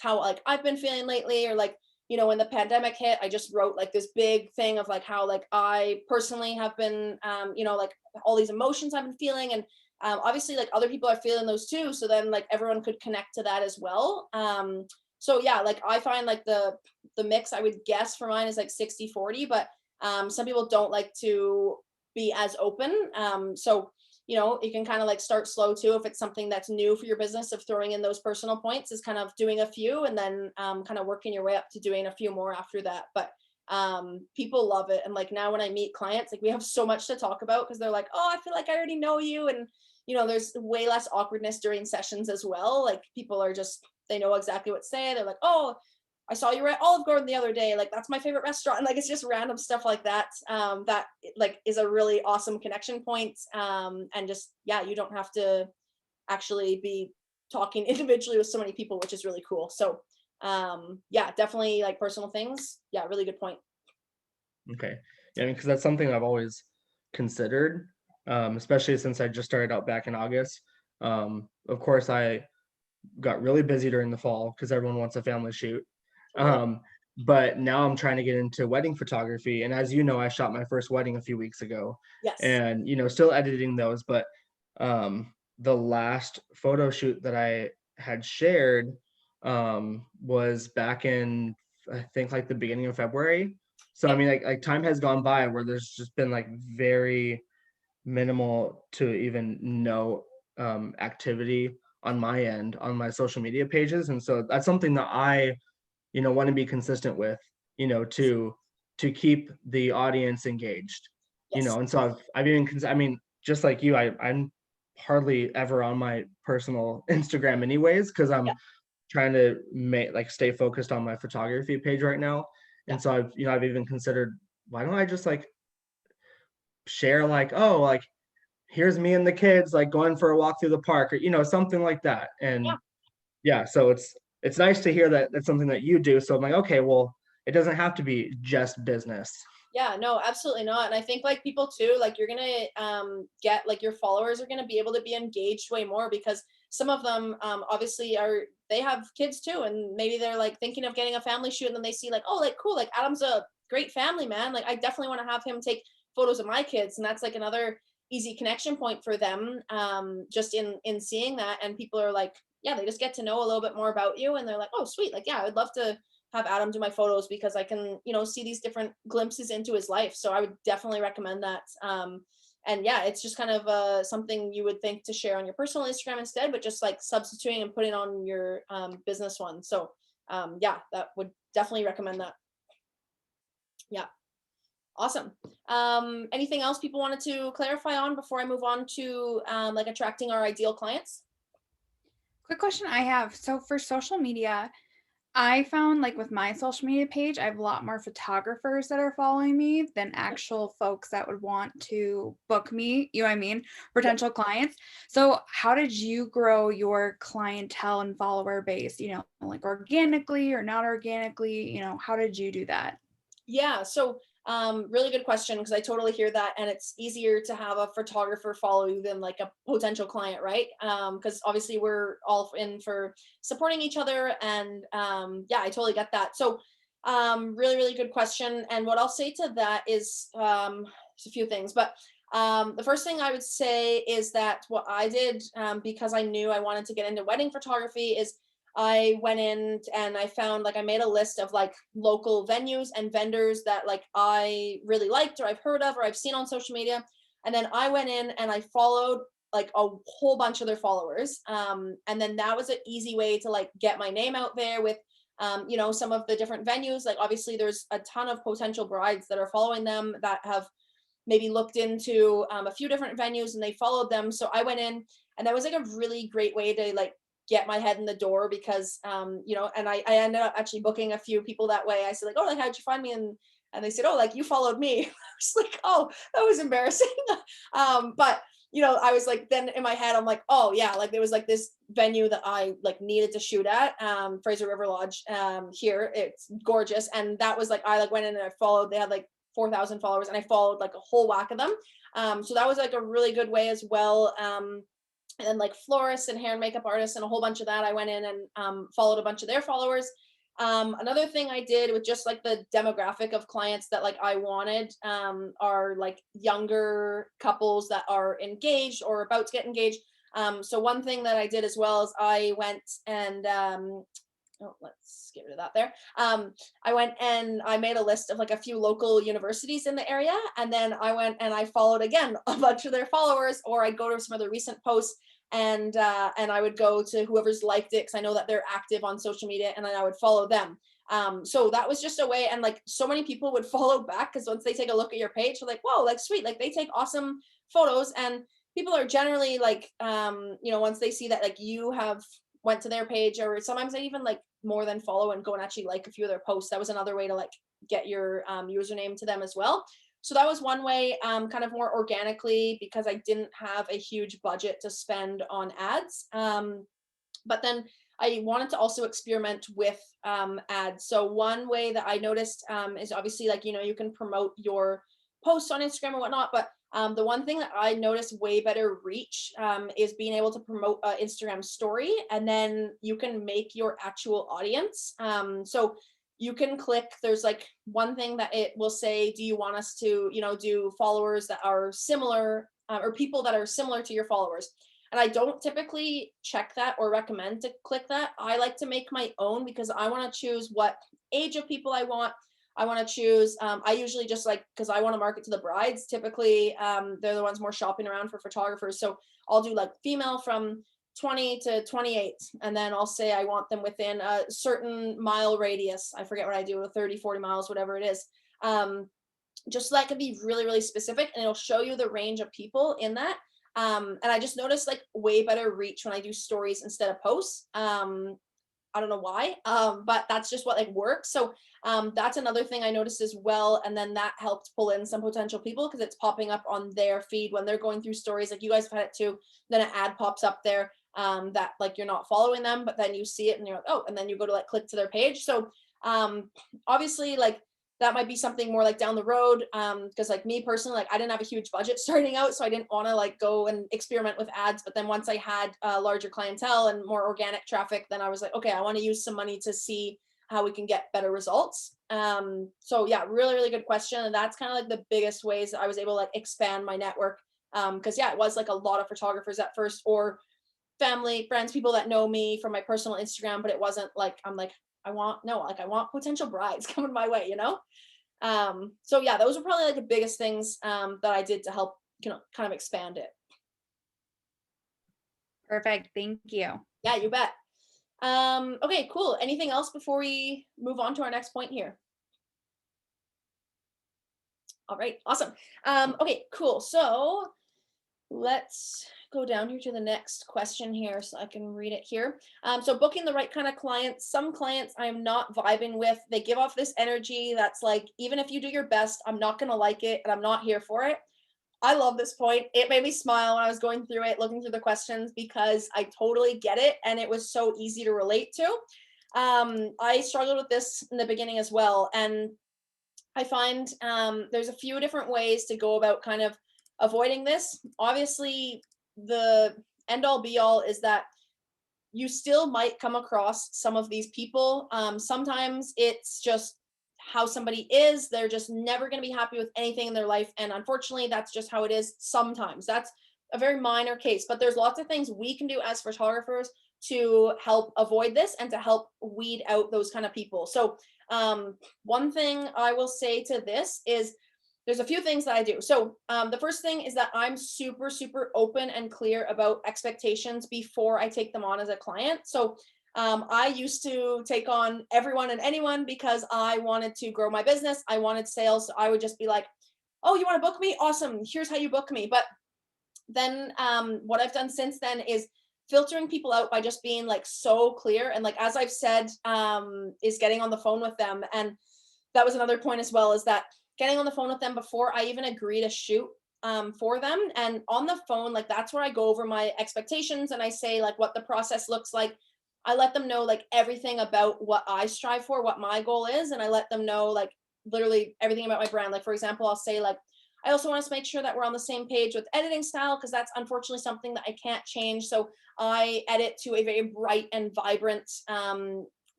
how like I've been feeling lately, or like when the pandemic hit, I just wrote like this big thing of like how like I personally have been like all these emotions I've been feeling. And obviously like other people are feeling those too, so then like everyone could connect to that as well. So yeah, like I find like the mix, I would guess for mine is like 60-40, but some people don't like to be as open. So you can kind of like start slow too, if it's something that's new for your business, of throwing in those personal points, is kind of doing a few and then kind of working your way up to doing a few more after that. But people love it. And like now when I meet clients, like we have so much to talk about because they're like, oh, I feel like I already know you. And there's way less awkwardness during sessions as well. Like people are just, they know exactly what to say. They're like, oh, I saw you were at Olive Garden the other day. Like that's my favorite restaurant. And like it's just random stuff like that. That like is a really awesome connection point. And just, yeah, you don't have to actually be talking individually with so many people, which is really cool. So yeah, definitely like personal things. Yeah, really good point. Okay. Yeah, I mean, because that's something I've always considered, especially since I just started out back in August. Of course, I got really busy during the fall because everyone wants a family shoot. Totally. Um, but now I'm trying to get into wedding photography. And as you know, I shot my first wedding a few weeks ago, Yes. and still editing those. But the last photo shoot that I had shared was back in, I think, like the beginning of February. So I Okay. mean, like time has gone by where there's just been like very minimal to even no activity on my end on my social media pages. And so that's something that I want to be consistent with, to keep the audience engaged, Yes. and so I've even I mean, just like you, I'm hardly ever on my personal Instagram anyways, because Yeah. I'm trying to stay focused on my photography page right now. Yeah. And so I've even considered, why don't I just like share like, oh, like here's me and the kids like going for a walk through the park, or something like that. And Yeah. yeah, so it's nice to hear that that's something that you do. So I'm like, okay, well, it doesn't have to be just business. Yeah, no, absolutely not. And I think like people too, like you're gonna get like your followers are gonna be able to be engaged way more, because some of them obviously they have kids too, and maybe they're like thinking of getting a family shoot, and then they see like, oh, like cool, like Adam's a great family man. Like I definitely want to have him take photos of my kids, and that's like another easy connection point for them. Just in seeing that, and people are like, yeah, they just get to know a little bit more about you, and they're like, oh, sweet, like yeah, I'd love to have Adam do my photos because I can, see these different glimpses into his life. So I would definitely recommend that. And yeah, it's just kind of something you would think to share on your personal Instagram instead, but just like substituting and putting on your business one. So yeah, that would definitely recommend that. Yeah, awesome. Anything else people wanted to clarify on before I move on to like attracting our ideal clients? Quick question I have. So for social media, I found like with my social media page, I have a lot more photographers that are following me than actual folks that would want to book me, you know what I mean? Yeah. Potential clients. So how did you grow your clientele and follower base, like organically or not organically, how did you do that? Yeah. So Really good question, because I totally hear that, and it's easier to have a photographer follow you than like a potential client, right? Because obviously we're all in for supporting each other, and yeah, I totally get that. So really, really good question. And what I'll say to that is there's a few things, but the first thing I would say is that what I did, because I knew I wanted to get into wedding photography, is I went in and I found, like, I made a list of like local venues and vendors that like I really liked or I've heard of or I've seen on social media. And then I went in and I followed like a whole bunch of their followers. And then that was an easy way to like get my name out there with, you know, some of the different venues. Like obviously there's a ton of potential brides that are following them that have maybe looked into a few different venues and they followed them. So I went in, and that was like a really great way to like get my head in the door, because you know, and I ended up actually booking a few people that way. I said like, oh, like, how'd you find me? And they said, oh, like, you followed me. I was like, oh, that was embarrassing. But you know, I was like, then in my head, I'm like, oh yeah, like there was like this venue that I like needed to shoot at, Fraser River Lodge, here. It's gorgeous. And that was like, I like went in and I followed, they had like 4,000 followers, and I followed like a whole whack of them. So that was like a really good way as well. And then like florists and hair and makeup artists and a whole bunch of that, I went in and followed a bunch of their followers. Another thing I did with just like the demographic of clients that like I wanted, are like younger couples that are engaged or about to get engaged. So one thing that I did as well is I went and oh, let's get rid of that there. I went and I made a list of like a few local universities in the area. And then I went and I followed again a bunch of their followers, or I'd go to some of their recent posts, and I would go to whoever's liked it, because I know that they're active on social media, and then I would follow them. So that was just a way, and like so many people would follow back, because once they take a look at your page, they're like, whoa, like sweet, like they take awesome photos. And people are generally like, you know, once they see that like you have went to their page, or sometimes they even like more than follow and go and actually like a few of their posts. That was another way to like get your username to them as well. So that was one way, kind of more organically, because I didn't have a huge budget to spend on ads. But then I wanted to also experiment with ads. So one way that I noticed is obviously like, you know, you can promote your posts on Instagram and whatnot, but the one thing that I noticed way better reach is being able to promote an Instagram story, and then you can make your actual audience. So you can click, there's like one thing that it will say, do you want us to, you know, do followers that are similar, or people that are similar to your followers? And I don't typically check that or recommend to click that. I like to make my own, because I want to choose what age of people I want. I want to choose, I usually just like, because I want to market to the brides, typically they're the ones more shopping around for photographers. So I'll do like female from 20 to 28. And then I'll say I want them within a certain mile radius. I forget what I do, 30, 40 miles, whatever it is. Just so that can be really, really specific, and it'll show you the range of people in that. And I just noticed like way better reach when I do stories instead of posts. I don't know why, but that's just what like works. So that's another thing I noticed as well. And then that helped pull in some potential people, because it's popping up on their feed when they're going through stories. Like you guys have had it too. Then an ad pops up there that like you're not following them, but then you see it and you're like, oh, and then you go to like click to their page. So obviously like that might be something more like down the road, because like me personally, like I didn't have a huge budget starting out, so I didn't want to like go and experiment with ads. But then once I had a larger clientele and more organic traffic, then I was like, okay, I want to use some money to see how we can get better results. So yeah, really, really good question. And that's kind of like the biggest ways that I was able to like expand my network. Because yeah, it was like a lot of photographers at first, or family, friends, people that know me from my personal Instagram, but it wasn't like, I'm like, I want potential brides coming my way, you know? So yeah, those are probably like the biggest things that I did to help, you know, kind of expand it. Perfect. Thank you. Yeah, you bet. Okay, cool. Anything else before we move on to our next point here? All right, awesome. Okay, cool. So let's go down here to the next question here so I can read it here. So booking the right kind of clients. Some clients I'm not vibing with. They give off this energy that's like, even if you do your best, I'm not going to like it and I'm not here for it. I love this point. It made me smile when I was going through it, looking through the questions, because I totally get it. And it was so easy to relate to. I struggled with this in the beginning as well. And I find there's a few different ways to go about kind of avoiding this. Obviously, the end all be all is that you still might come across some of these people. Sometimes it's just how somebody is. They're just never going to be happy with anything in their life. And unfortunately, that's just how it is sometimes. That's a very minor case, but there's lots of things we can do as photographers to help avoid this and to help weed out those kind of people. So, one thing I will say to this is there's a few things that I do. So the first thing is that I'm super, super open and clear about expectations before I take them on as a client. So I used to take on everyone and anyone because I wanted to grow my business. I wanted sales. So I would just be like, oh, you want to book me? Awesome. Here's how you book me. But then what I've done since then is filtering people out by just being like so clear. And like, as I've said, is getting on the phone with them. And that was another point as well, is that getting on the phone with them before I even agree to shoot for them. And on the phone, like that's where I go over my expectations and I say like what the process looks like. I let them know like everything about what I strive for, what my goal is. And I let them know like literally everything about my brand. Like, for example, I'll say like, I also want us to make sure that we're on the same page with editing style, because that's unfortunately something that I can't change. So I edit to a very bright and vibrant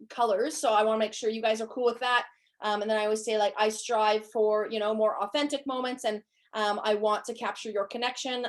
colors. So I want to make sure you guys are cool with that. And then I always say like, I strive for, you know, more authentic moments, and I want to capture your connection.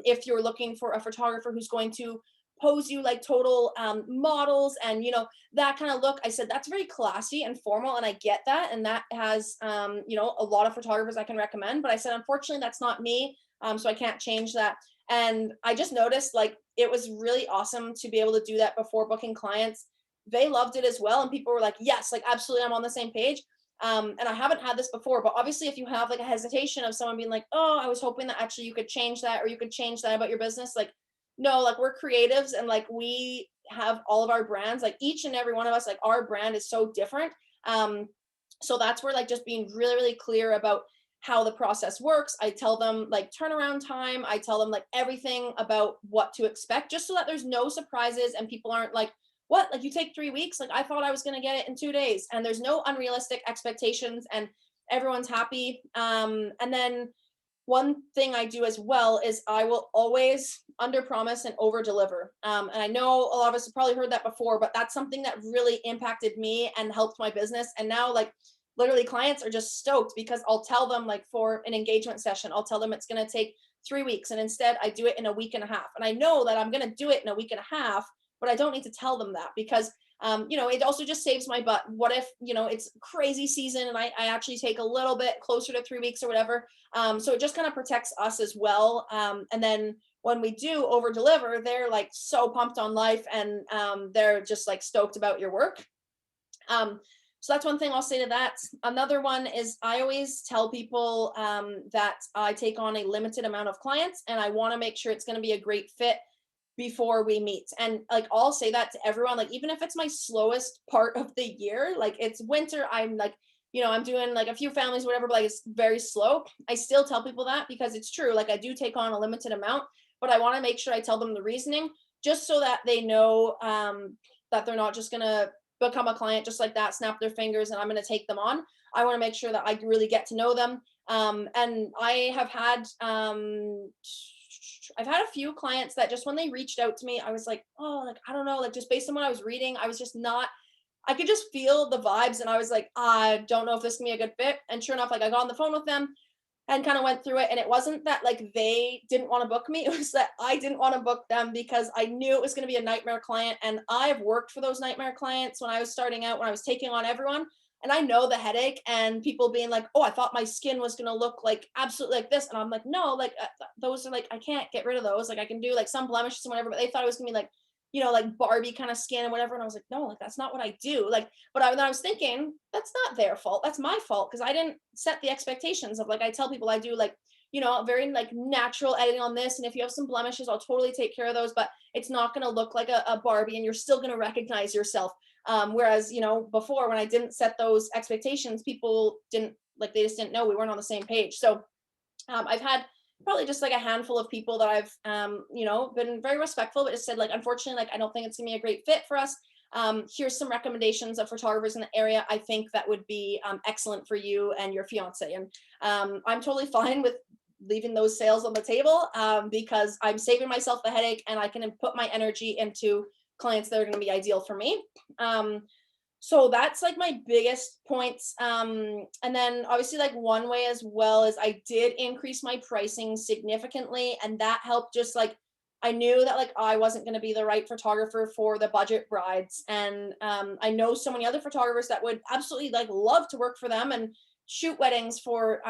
If you're looking for a photographer who's going to pose you like total models and, you know, that kind of look, I said, that's very classy and formal. And I get that. And that has, you know, a lot of photographers I can recommend, but I said, unfortunately, that's not me. So I can't change that. And I just noticed like, it was really awesome to be able to do that before booking clients. They loved it as well. And people were like, yes, like absolutely, I'm on the same page. And I haven't had this before, but obviously if you have like a hesitation of someone being like, oh, I was hoping that actually you could change that, or you could change that about your business. Like, no, like we're creatives and like we have all of our brands, like each and every one of us, like our brand is so different. So that's where like just being really, really clear about how the process works. I tell them like turnaround time. I tell them like everything about what to expect, just so that there's no surprises and people aren't like, what, like you take 3 weeks? Like I thought I was going to get it in 2 days. And there's no unrealistic expectations and everyone's happy. And then one thing I do as well is I will always under promise and over deliver. And I know a lot of us have probably heard that before, but that's something that really impacted me and helped my business. And now like literally clients are just stoked because I'll tell them like for an engagement session, I'll tell them it's going to take 3 weeks. And instead I do it in a week and a half. And I know that I'm going to do it in a week and a half, but I don't need to tell them that because you know, it also just saves my butt. What if, you know, it's crazy season and I actually take a little bit closer to 3 weeks or whatever. So it just kind of protects us as well. And then when we do over deliver, they're like so pumped on life and they're just like stoked about your work. So that's one thing I'll say to that. Another one is I always tell people that I take on a limited amount of clients and I want to make sure it's going to be a great fit before we meet. And like I'll say that to everyone, like even if it's my slowest part of the year, like it's winter, I'm like, you know, I'm doing like a few families, whatever, but like it's very slow. I still tell people that because it's true. Like I do take on a limited amount, but I want to make sure I tell them the reasoning just so that they know that they're not just gonna become a client just like that, snap their fingers, and I'm gonna take them on. I want to make sure that I really get to know them. And I have had I've had a few clients that just when they reached out to me, I was like, oh, like, I don't know, like just based on what I was reading, I was just not, I could just feel the vibes. And I was like, I don't know if this can be a good fit. And sure enough, like I got on the phone with them and kind of went through it. And it wasn't that like they didn't want to book me. It was that I didn't want to book them because I knew it was going to be a nightmare client. And I've worked for those nightmare clients when I was starting out, when I was taking on everyone. And I know the headache and people being like, oh, I thought my skin was going to look like absolutely like this. And I'm like, no, like those are like, I can't get rid of those. Like I can do like some blemishes and whatever, but they thought it was gonna be like, you know, like Barbie kind of skin and whatever. And I was like, no, like that's not what I do. Like, but then I was thinking that's not their fault. That's my fault. Cause I didn't set the expectations of like, I tell people I do like, you know, very like natural editing on this. And if you have some blemishes, I'll totally take care of those, but it's not going to look like a Barbie and you're still going to recognize yourself. Whereas, you know, before when I didn't set those expectations, people didn't like, they just didn't know we weren't on the same page. So I've had probably just like a handful of people that I've, you know, been very respectful, but just said like, unfortunately, like, I don't think it's gonna be a great fit for us. Here's some recommendations of photographers in the area I think that would be excellent for you and your fiance. And I'm totally fine with leaving those sales on the table because I'm saving myself the headache and I can put my energy into clients that are going to be ideal for me. So that's like my biggest points. And then obviously like one way as well is I did increase my pricing significantly, and that helped. Just like I knew that like I wasn't going to be the right photographer for the budget brides. And I know so many other photographers that would absolutely like love to work for them and shoot weddings for,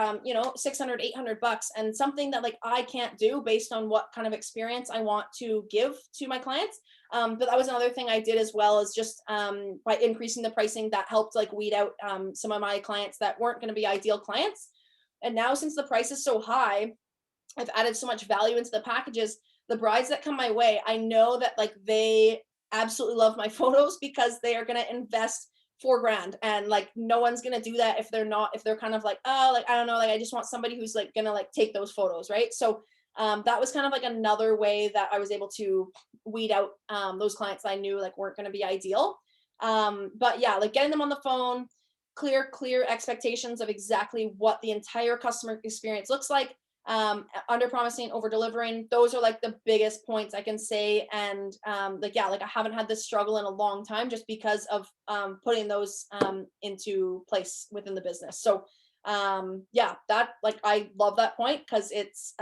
600, $800, and something that like I can't do based on what kind of experience I want to give to my clients. But that was another thing I did as well, is just by increasing the pricing, that helped like weed out some of my clients that weren't going to be ideal clients. And now since the price is so high, I've added so much value into the packages. The brides that come my way, I know that like they absolutely love my photos because they are going to invest $4,000, and like no one's going to do that if they're kind of like, oh, like I don't know, like I just want somebody who's like going to like take those photos, right? So that was kind of like another way that I was able to weed out those clients that I knew like weren't going to be ideal. But yeah, like getting them on the phone, clear expectations of exactly what the entire customer experience looks like, under promising, over delivering. Those are like the biggest points I can say. And like I haven't had this struggle in a long time just because of putting those into place within the business. So that, like, I love that point because it's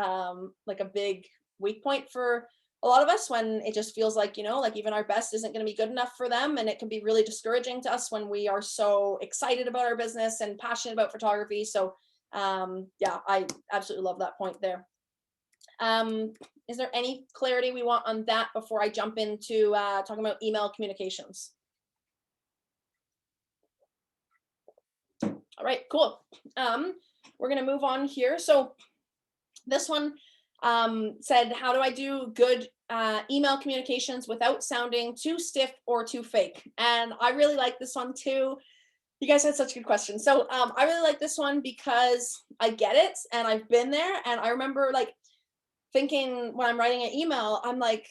like a big weak point for a lot of us, when it just feels like, like even our best isn't going to be good enough for them. And it can be really discouraging to us when we are so excited about our business and passionate about photography. So I absolutely love that point there. Is there any clarity we want on that before I jump into talking about email communications? All right, cool. We're going to move on here. So this one said, how do I do good email communications without sounding too stiff or too fake? And I really like this one too. You guys had such good questions. So I really like this one because I get it and I've been there. And I remember like thinking when I'm writing an email, I'm like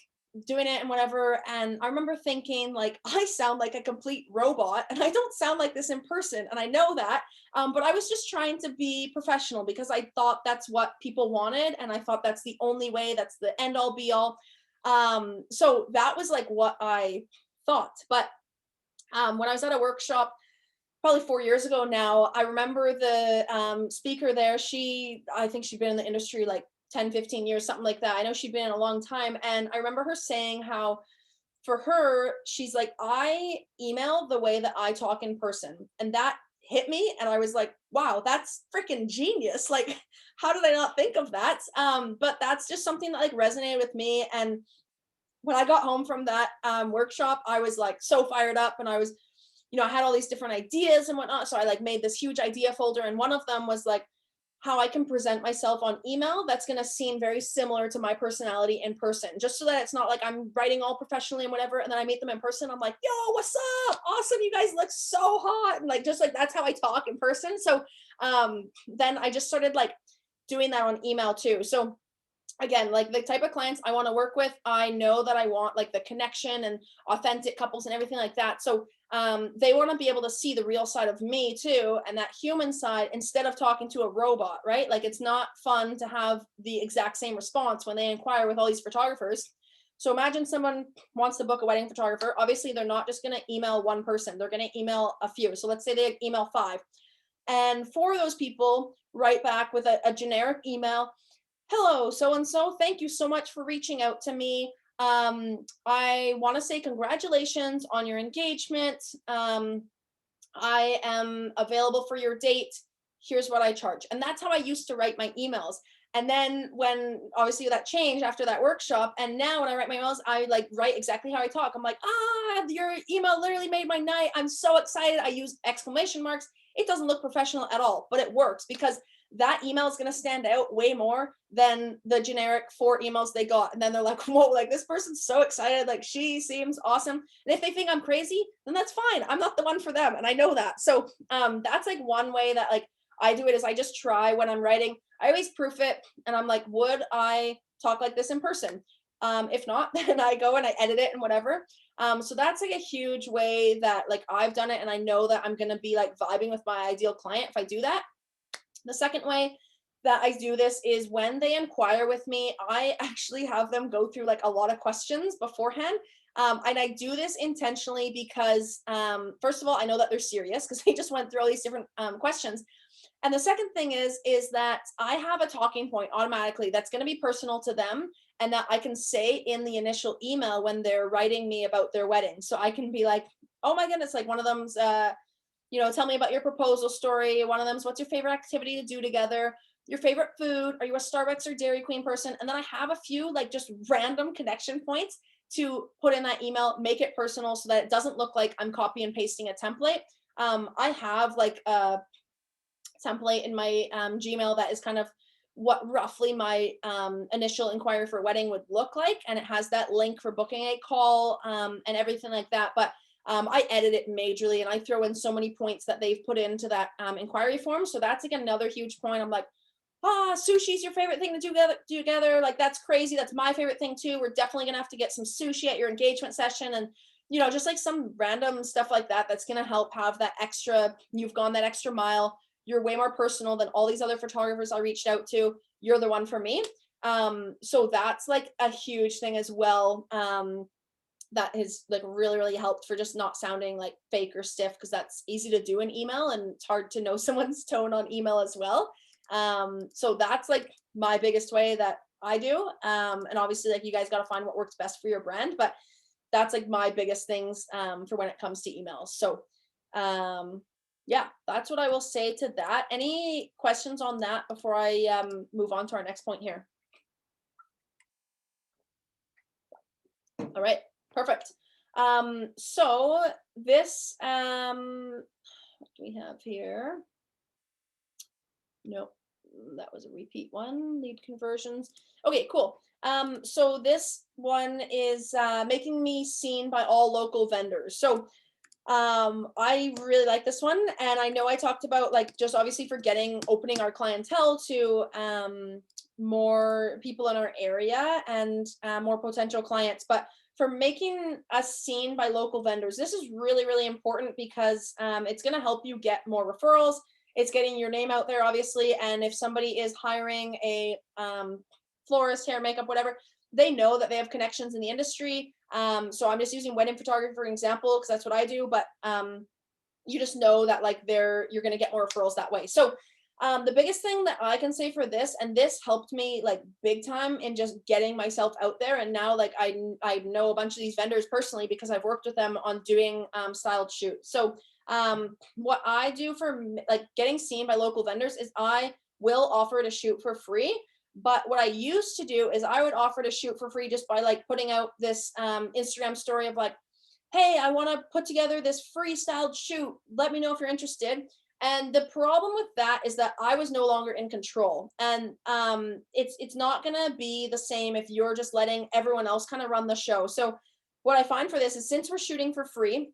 doing it and whatever. And I remember thinking like, I sound like a complete robot and I don't sound like this in person. And I know that, but I was just trying to be professional because I thought that's what people wanted. And I thought that's the only way, that's the end all be all. So that was like what I thought. But when I was at a workshop, probably 4 years ago now, I remember the speaker there. I think she'd been in the industry like 10, 15 years, something like that. I know she'd been in a long time. And I remember her saying how for her, she's like, I email the way that I talk in person. And that hit me. And I was like, wow, that's freaking genius. Like, how did I not think of that? But that's just something that like resonated with me. And when I got home from that workshop, I was like so fired up, and I was, I had all these different ideas and whatnot. So I like made this huge idea folder. And one of them was like how I can present myself on email that's going to seem very similar to my personality in person, just so that it's not like I'm writing all professionally and whatever. And then I meet them in person. I'm like, yo, what's up? Awesome. You guys look so hot. And like, just like, that's how I talk in person. So then I just started like doing that on email too. So again, like the type of clients I want to work with, I know that I want like the connection and authentic couples and everything like that. So they want to be able to see the real side of me too, and that human side, instead of talking to a robot, right? Like it's not fun to have the exact same response when they inquire with all these photographers. So imagine someone wants to book a wedding photographer. Obviously, they're not just going to email one person. They're going to email a few. So let's say they email 5. And 4 of those people write back with a generic email. Hello, so-and-so, thank you so much for reaching out to me. I want to say congratulations on your engagement. I am available for your date. Here's what I charge. And that's how I used to write my emails. And then when obviously that changed after that workshop, and now when I write my emails, I like write exactly how I talk. I'm like, your email literally made my night. I'm so excited. I use exclamation marks. It doesn't look professional at all, but it works because that email is going to stand out way more than the generic 4 emails they got. And then they're like, whoa, like this person's so excited. Like she seems awesome. And if they think I'm crazy, then that's fine. I'm not the one for them. And I know that. So that's like one way that like I do it, is I just try when I'm writing, I always proof it. And I'm like, would I talk like this in person? If not, then I go and I edit it and whatever. So that's like a huge way that like I've done it, and I know that I'm gonna be like vibing with my ideal client if I do that. The second way that I do this is when they inquire with me, I actually have them go through like a lot of questions beforehand. And I do this intentionally because, first of all, I know that they're serious because they just went through all these different questions. And the second thing is that I have a talking point automatically that's going to be personal to them and that I can say in the initial email when they're writing me about their wedding. So I can be like, oh my goodness, like one of them's, tell me about your proposal story. One of them's, what's your favorite activity to do together? Your favorite food? Are you a Starbucks or Dairy Queen person? And then I have a few like just random connection points to put in that email, make it personal so that it doesn't look like I'm copy and pasting a template. I have like a template in my Gmail that is kind of what roughly my initial inquiry for a wedding would look like. And it has that link for booking a call and everything like that. But I edit it majorly and I throw in so many points that they've put into that inquiry form. So that's like another huge point. I'm like, sushi's your favorite thing to do together. Like, that's crazy. That's my favorite thing too. We're definitely gonna have to get some sushi at your engagement session. And, just like some random stuff like that, that's gonna help have that extra, you've gone that extra mile. You're way more personal than all these other photographers I reached out to. You're the one for me. So that's like a huge thing as well. That has like really, really helped for just not sounding like fake or stiff, because that's easy to do in email and it's hard to know someone's tone on email as well. So that's like my biggest way that I do. And obviously like you guys got to find what works best for your brand, but that's like my biggest things for when it comes to emails. So yeah, that's what I will say to that. Any questions on that before I move on to our next point here? All right, perfect. So this, what do we have here? Nope, that was a repeat one, lead conversions. Okay, cool. So this one is making me seen by all local vendors. So I really like this one, and I know I talked about like just obviously for opening our clientele to more people in our area and more potential clients, but for making us seen by local vendors, this is really, really important because it's going to help you get more referrals. It's getting your name out there, obviously, and if somebody is hiring a florist, hair, makeup, whatever, they know that they have connections in the industry. So I'm just using wedding photography for an example because that's what I do, but you just know that like you're going to get more referrals that way. So the biggest thing that I can say for this, and this helped me like big time in just getting myself out there. And now like I know a bunch of these vendors personally because I've worked with them on doing styled shoots. So what I do for like getting seen by local vendors is I will offer to shoot for free. But what I used to do is I would offer to shoot for free just by like putting out this Instagram story of like, hey, I want to put together this freestyled shoot. Let me know if you're interested. And the problem with that is that I was no longer in control. And it's not going to be the same if you're just letting everyone else kind of run the show. So what I find for this is since we're shooting for free,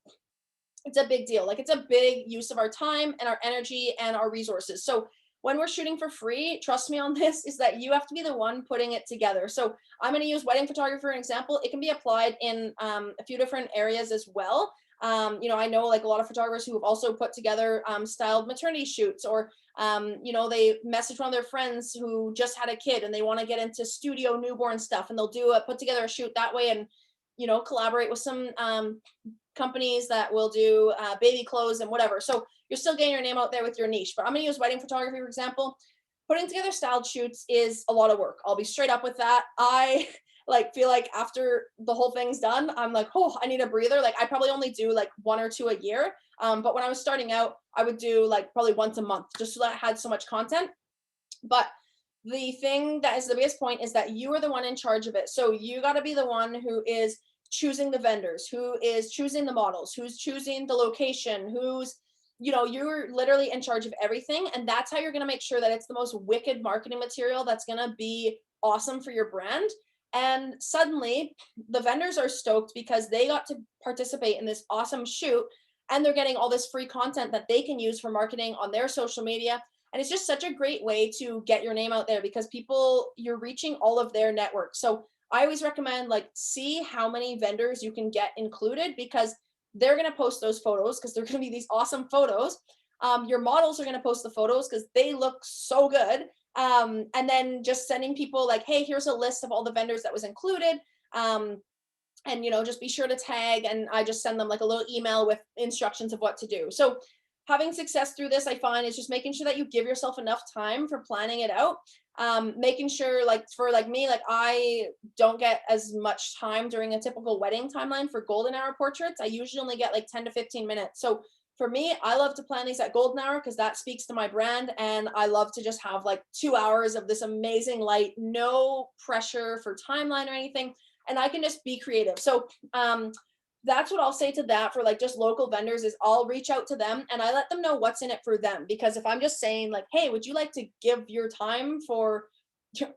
it's a big deal. Like it's a big use of our time and our energy and our resources. So when we're shooting for free, trust me on this, is that you have to be the one putting it together. So I'm going to use wedding photography for an example. It can be applied in a few different areas as well. I know like a lot of photographers who have also put together styled maternity shoots, or they message one of their friends who just had a kid and they want to get into studio newborn stuff, and they'll put together a shoot that way and collaborate with some companies that will do baby clothes and whatever. So you're still getting your name out there with your niche. But I'm going to use wedding photography, for example. Putting together styled shoots is a lot of work. I'll be straight up with that. I feel like after the whole thing's done, I'm like, oh, I need a breather. Like I probably only do like 1 or 2 a year. But when I was starting out, I would do like probably once a month just so that I had so much content. But the thing that is the biggest point is that you are the one in charge of it. So you got to be the one who is choosing the vendors, who is choosing the models, who's choosing the location, who's, you're literally in charge of everything. And that's how you're going to make sure that it's the most wicked marketing material that's going to be awesome for your brand. And suddenly the vendors are stoked because they got to participate in this awesome shoot and they're getting all this free content that they can use for marketing on their social media. And it's just such a great way to get your name out there because you're reaching all of their network. So I always recommend like see how many vendors you can get included, because they're going to post those photos because they're going to be these awesome photos. Your models are going to post the photos because they look so good. And then just sending people like, hey, here's a list of all the vendors that was included. And just be sure to tag, and I just send them like a little email with instructions of what to do. So having success through this, I find, is just making sure that you give yourself enough time for planning it out. Making sure, like for like me, like I don't get as much time during a typical wedding timeline for golden hour portraits. I usually only get like 10 to 15 minutes. So for me, I love to plan these at golden hour because that speaks to my brand, and I love to just have like 2 hours of this amazing light, no pressure for timeline or anything, and I can just be creative. So that's what I'll say to that for like just local vendors, is I'll reach out to them and I let them know what's in it for them. Because if I'm just saying like, hey, would you like to give your time for,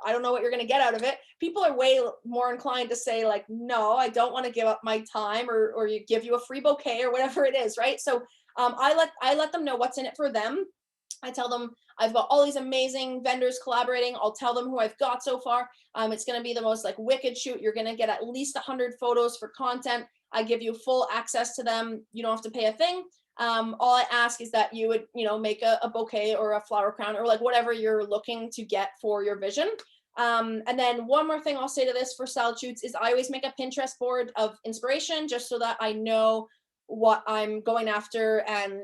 I don't know what you're going to get out of it, people are way more inclined to say like, no, I don't want to give up my time, or you give you a free bouquet or whatever it is, right? So I let them know what's in it for them. I tell them I've got all these amazing vendors collaborating. I'll tell them who I've got so far. It's going to be the most like wicked shoot. You're going to get at least 100 photos for content. I give you full access to them. You don't have to pay a thing. All I ask is that you would, make a bouquet or a flower crown or like whatever you're looking to get for your vision. And then one more thing I'll say to this for style shoots is I always make a Pinterest board of inspiration, just so that I know what I'm going after. And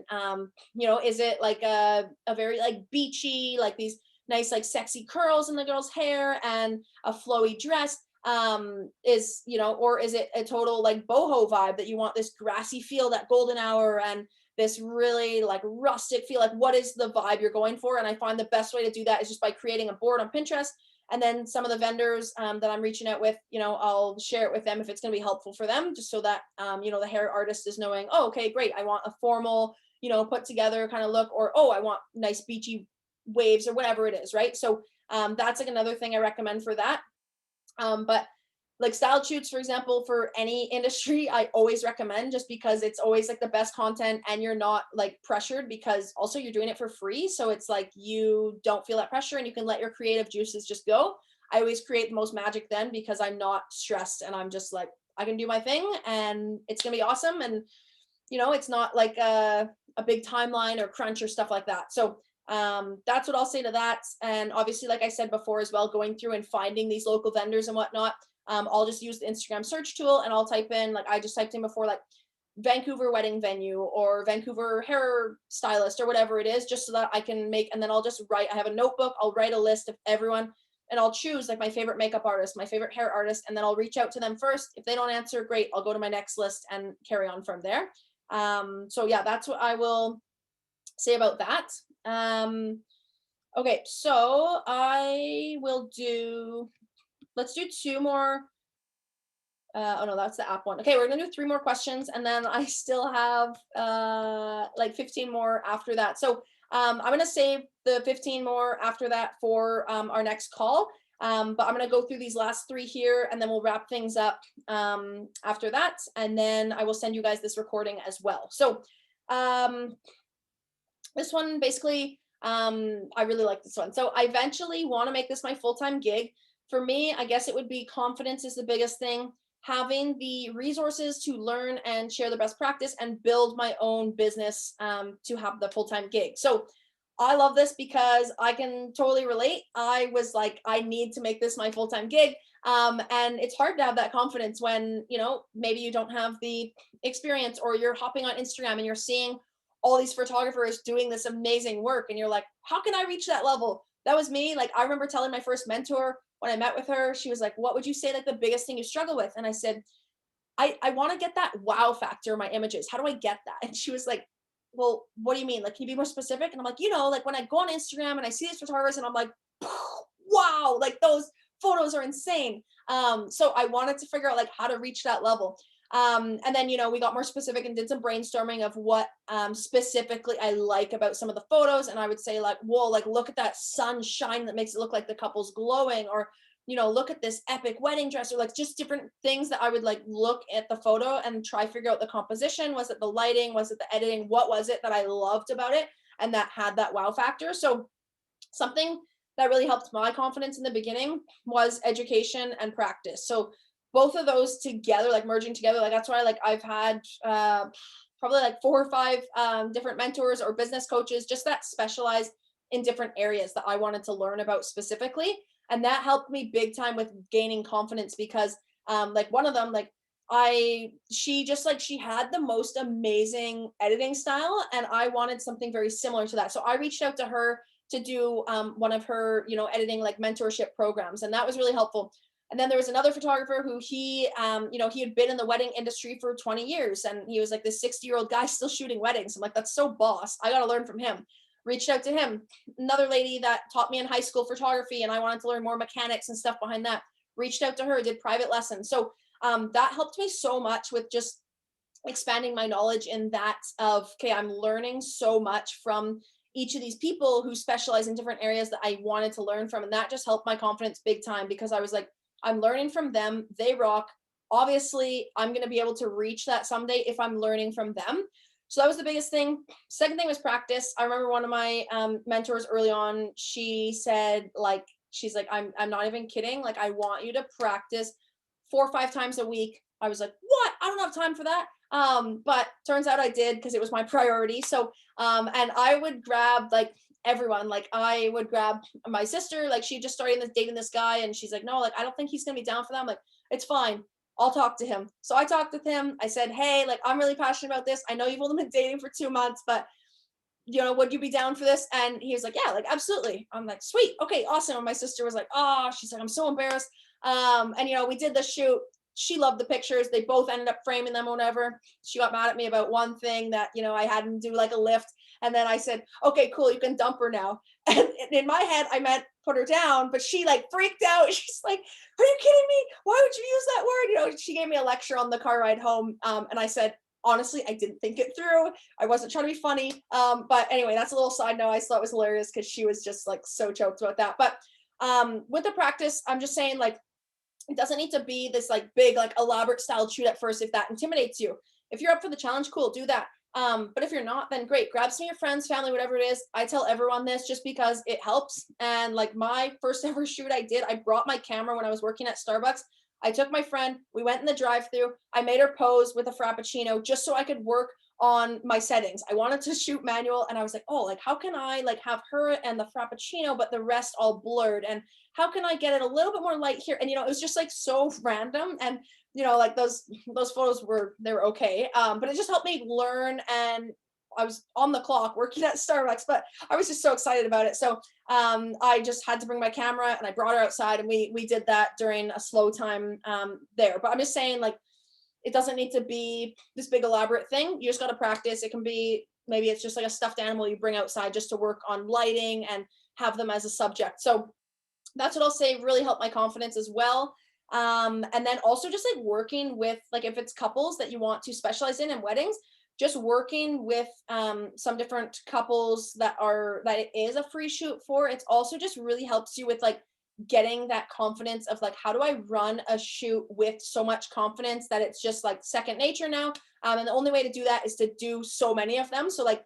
is it like a very like beachy, like these nice like sexy curls in the girl's hair and a flowy dress, or is it a total like boho vibe that you want this grassy feel, that golden hour, and this really like rustic feel? Like, what is the vibe you're going for? And I find the best way to do that is just by creating a board on Pinterest. And then some of the vendors that I'm reaching out with, I'll share it with them if it's going to be helpful for them, just so that, the hair artist is knowing, oh, okay, great. I want a formal, put together kind of look, or, oh, I want nice beachy waves or whatever it is. Right. So that's like another thing I recommend for that. But like style shoots, for example, for any industry, I always recommend, just because it's always like the best content and you're not like pressured, because also you're doing it for free. So it's like you don't feel that pressure and you can let your creative juices just go. I always create the most magic then, because I'm not stressed and I'm just like, I can do my thing and it's going to be awesome. And, it's not like a big timeline or crunch or stuff like that. So that's what I'll say to that. And obviously, like I said before as well, going through and finding these local vendors and whatnot. I'll just use the Instagram search tool and I'll type in, like I just typed in before, like Vancouver wedding venue or Vancouver hair stylist or whatever it is, just so that I can make, and then I'll just write, I have a notebook, I'll write a list of everyone and I'll choose like my favorite makeup artist, my favorite hair artist, and then I'll reach out to them first. If they don't answer, great, I'll go to my next list and carry on from there. So yeah, that's what I will say about that. Okay, so let's do two more. Oh no, that's the app one. Okay, we're gonna do 3 more questions, and then I still have like 15 more after that. So I'm gonna save the 15 more after that for our next call. But I'm gonna go through these last 3 here, and then we'll wrap things up after that, and then I will send you guys this recording as well. So this one basically, I really like this one. So I eventually want to make this my full-time gig. For me, I guess it would be confidence is the biggest thing. Having the resources to learn and share the best practice and build my own business to have the full-time gig. So I love this because I can totally relate. I was like, I need to make this my full-time gig. And it's hard to have that confidence when, maybe you don't have the experience, or you're hopping on Instagram and you're seeing all these photographers doing this amazing work. And you're like, how can I reach that level? That was me. Like, I remember telling my first mentor when I met with her, she was like, what would you say like the biggest thing you struggle with? And I said, I want to get that wow factor in my images. How do I get that? And she was like, well, what do you mean? Like, can you be more specific? And I'm like, like when I go on Instagram and I see these photographers and I'm like, wow, like those photos are insane. So I wanted to figure out like how to reach that level. And then, we got more specific and did some brainstorming of what specifically I like about some of the photos. And I would say like, whoa, like look at that sunshine that makes it look like the couple's glowing, or, look at this epic wedding dress, or like just different things that I would like look at the photo and try figure out the composition. Was it the lighting? Was it the editing? What was it that I loved about it and that had that wow factor? So something that really helped my confidence in the beginning was education and practice. So both of those together, like merging together, like that's why like I've had probably like 4 or 5 different mentors or business coaches just that specialize in different areas that I wanted to learn about specifically. And that helped me big time with gaining confidence because like one of them, like she had the most amazing editing style and I wanted something very similar to that. So I reached out to her to do one of her, you know, editing like mentorship programs. And that was really helpful. And then there was another photographer who you know, he had been in the wedding industry for 20 years and he was like this 60-year-old guy still shooting weddings. I'm like, that's so boss. I got to learn from him. Reached out to him. Another lady that taught me in high school photography and I wanted to learn more mechanics and stuff behind that. Reached out to her, did private lessons. So that helped me so much with just expanding my knowledge in that of, okay, I'm learning so much from each of these people who specialize in different areas that I wanted to learn from. And that just helped my confidence big time because I was like, I'm learning from them. They rock. Obviously, I'm going to be able to reach that someday if I'm learning from them. So that was the biggest thing. Second thing was practice. I remember one of my mentors early on, she said, like, she's like, I'm not even kidding. Like, I want you to practice 4 or 5 times a week. I was like, what? I don't have time for that. But turns out I did because it was my priority. So, and I would grab like everyone, like I would grab my sister, like she just started dating this guy and she's like, no, like, I don't think he's going to be down for that. I'm like, it's fine. I'll talk to him. So I talked with him. I said, hey, like, I'm really passionate about this. I know you've only been dating for 2 months, but you know, would you be down for this? And he was like, yeah, like, absolutely. I'm like, sweet. Okay, awesome. And my sister was like, oh, she's like, I'm so embarrassed. And you know, we did the shoot. She loved the pictures. They both ended up framing them or whatever. She got mad at me about one thing that, you know, I hadn't do like a lift. And then I said, okay, cool, you can dump her now. And in my head, I meant put her down, but she like freaked out. She's like, are you kidding me? Why would you use that word? You know, she gave me a lecture on the car ride home. And I said, honestly, I didn't think it through. I wasn't trying to be funny. But anyway, that's a little side note. I just thought it was hilarious because she was just like so choked about that. But with the practice, I'm just saying, like, it doesn't need to be this like big, like elaborate style shoot at first if that intimidates you. If you're up for the challenge, cool, do that. But if you're not, then great. Grab some of your friends, family, whatever it is. I tell everyone this just because it helps. And like my first ever shoot I did, I brought my camera when I was working at Starbucks. I took my friend, we went in the drive-through. I made her pose with a Frappuccino just so I could work on my settings. I wanted to shoot manual and I was like, oh, like how can I like have her and the Frappuccino, but the rest all blurred? And how can I get it a little bit more light here? And, you know, it was just like so random. And, you know, like those photos they were okay. But it just helped me learn. And I was on the clock working at Starbucks, but I was just so excited about it. So I just had to bring my camera and I brought her outside and we did that during a slow time there. But I'm just saying, like, it doesn't need to be this big elaborate thing. You just got to practice. It can be, maybe it's just like a stuffed animal you bring outside just to work on lighting and have them as a subject. So that's what I'll say really helped my confidence as well. And then also just like working with, like, if it's couples that you want to specialize in weddings, just working with some different couples that it is a free shoot for. It's also just really helps you with like getting that confidence of like, how do I run a shoot with so much confidence that it's just like second nature now. And the only way to do that is to do so many of them. So like,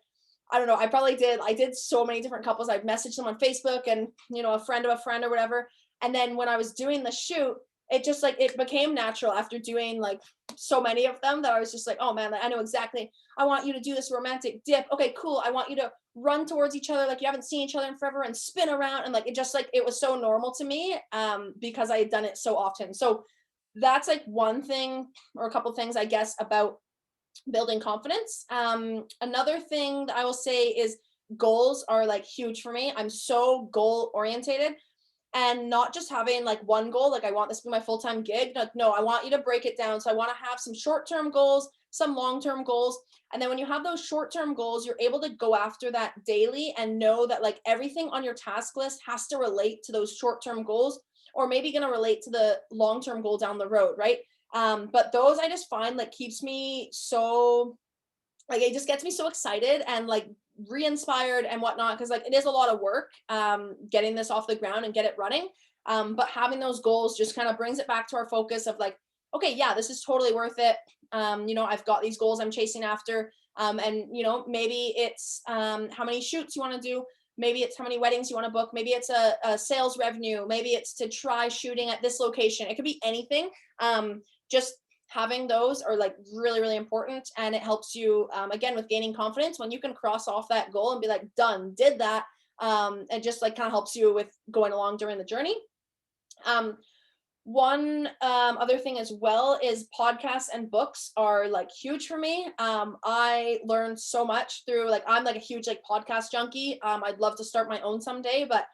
I don't know, I did so many different couples. I've messaged them on Facebook and, you know, a friend of a friend or whatever. And then when I was doing the shoot, it just like, it became natural after doing like so many of them that I was just like, oh man, I know exactly. I want you to do this romantic dip. Okay, cool. I want you to run towards each other like you haven't seen each other in forever and spin around. And like, it just like, it was so normal to me because I had done it so often. So that's like one thing or a couple things, I guess, about building confidence. Another thing that I will say is goals are like huge for me. I'm so goal orientated. And not just having like one goal, like I want this to be my full-time gig. No, I want you to break it down. So I want to have some short-term goals, some long-term goals. And then when you have those short-term goals, you're able to go after that daily and know that like everything on your task list has to relate to those short-term goals, or maybe going to relate to the long-term goal down the road, right? But those I just find like keeps me so, like, it just gets me so excited and like re-inspired and whatnot, because like it is a lot of work getting this off the ground and get it running, but having those goals just kind of brings it back to our focus of like, okay, yeah, this is totally worth it. You know, I've got these goals I'm chasing after, and you know, maybe it's how many shoots you want to do, maybe it's how many weddings you want to book, maybe it's a sales revenue, maybe it's to try shooting at this location. It could be anything. Just having those are like really, really important. And it helps you, again, with gaining confidence when you can cross off that goal and be like, done, did that. And just like kind of helps you with going along during the journey. One other thing as well is podcasts and books are like huge for me. I learned so much through, like, I'm like a huge like podcast junkie. I'd love to start my own someday, but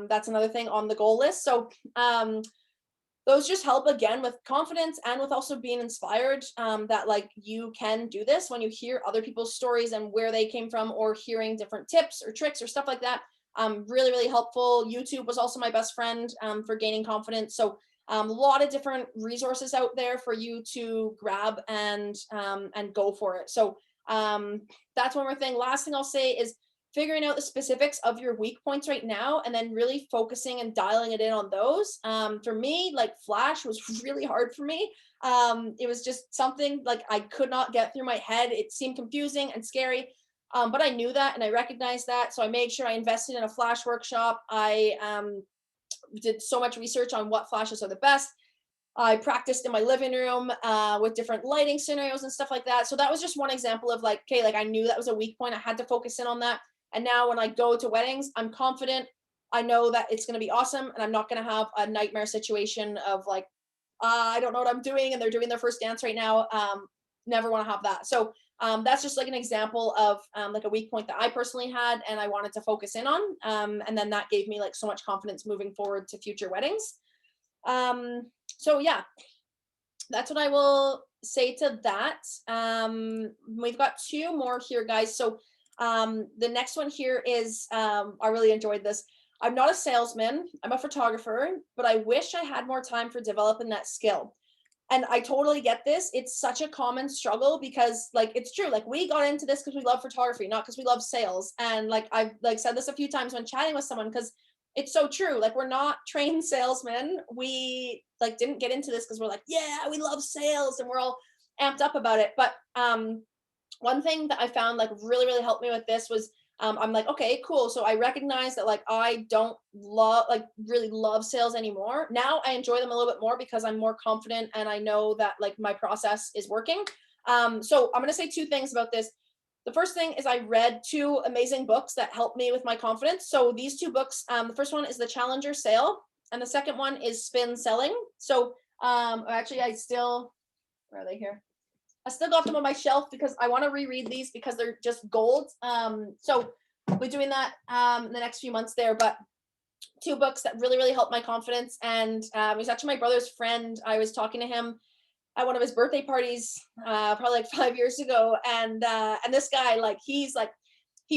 that's another thing on the goal list. So those just help again with confidence and with also being inspired, that like you can do this when you hear other people's stories and where they came from, or hearing different tips or tricks or stuff like that. Really, really helpful. YouTube was also my best friend for gaining confidence. So a lot of different resources out there for you to grab and go for it. So that's one more thing. Last thing I'll say is figuring out the specifics of your weak points right now, and then really focusing and dialing it in on those. For me, like Flash was really hard for me. It was just something like I could not get through my head. It seemed confusing and scary. But I knew that and I recognized that. So I made sure I invested in a Flash workshop. I did so much research on what flashes are the best. I practiced in my living room with different lighting scenarios and stuff like that. So that was just one example of like, okay, like I knew that was a weak point. I had to focus in on that. And now when I go to weddings, I'm confident. I know that it's going to be awesome. And I'm not going to have a nightmare situation of like, I don't know what I'm doing and they're doing their first dance right now. Never want to have that. So that's just like an example of like a weak point that I personally had and I wanted to focus in on. And then that gave me like so much confidence moving forward to future weddings. So yeah, that's what I will say to that. We've got two more here, guys. So the next one here is, I really enjoyed this. I'm not a salesman, I'm a photographer, but I wish I had more time for developing that skill. And I totally get this. It's such a common struggle because like, it's true. Like we got into this because we love photography, not because we love sales. And like, I've like said this a few times when chatting with someone, because it's so true. Like we're not trained salesmen. We like didn't get into this because we're like, yeah, we love sales and we're all amped up about it. But one thing that I found like really, really helped me with this was I'm like, okay, cool. So I recognize that like I don't really love sales anymore. Now I enjoy them a little bit more because I'm more confident and I know that like my process is working. So I'm going to say two things about this. The first thing is I read two amazing books that helped me with my confidence. So these two books, the first one is The Challenger Sale and the second one is Spin Selling. So actually where are they here? I still got them on my shelf because I want to reread these because they're just gold. So we're doing that in the next few months there, but two books that really, really helped my confidence. And it was actually my brother's friend. I was talking to him at one of his birthday parties, probably like 5 years ago. And this guy, like, he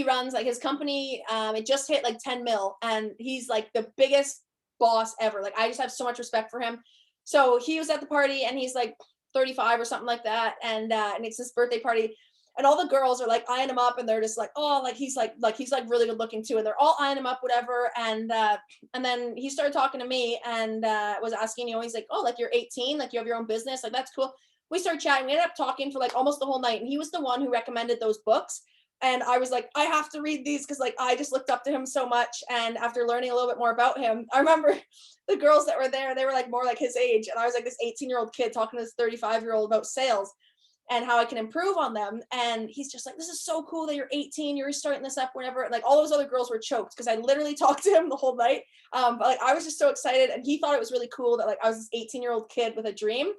runs like his company. It just hit like 10 mil and he's like the biggest boss ever. Like, I just have so much respect for him. So he was at the party and he's like 35 or something like that. And it's his birthday party. And all the girls are like eyeing him up and they're just like, oh, like he's really good looking too. And they're all eyeing him up, whatever. And then he started talking to me and was asking, he's like, oh, like you're 18, like you have your own business. Like, that's cool. We started chatting. We ended up talking for like almost the whole night. And he was the one who recommended those books. And I was like, I have to read these because like I just looked up to him so much. And after learning a little bit more about him, I remember the girls that were there, they were like more like his age. And I was like this 18-year-old kid talking to this 35-year-old about sales and how I can improve on them. And he's just like, this is so cool that you're 18, you're starting this up whenever. Like all those other girls were choked because I literally talked to him the whole night. But like I was just so excited and he thought it was really cool that like I was this 18-year-old kid with a dream.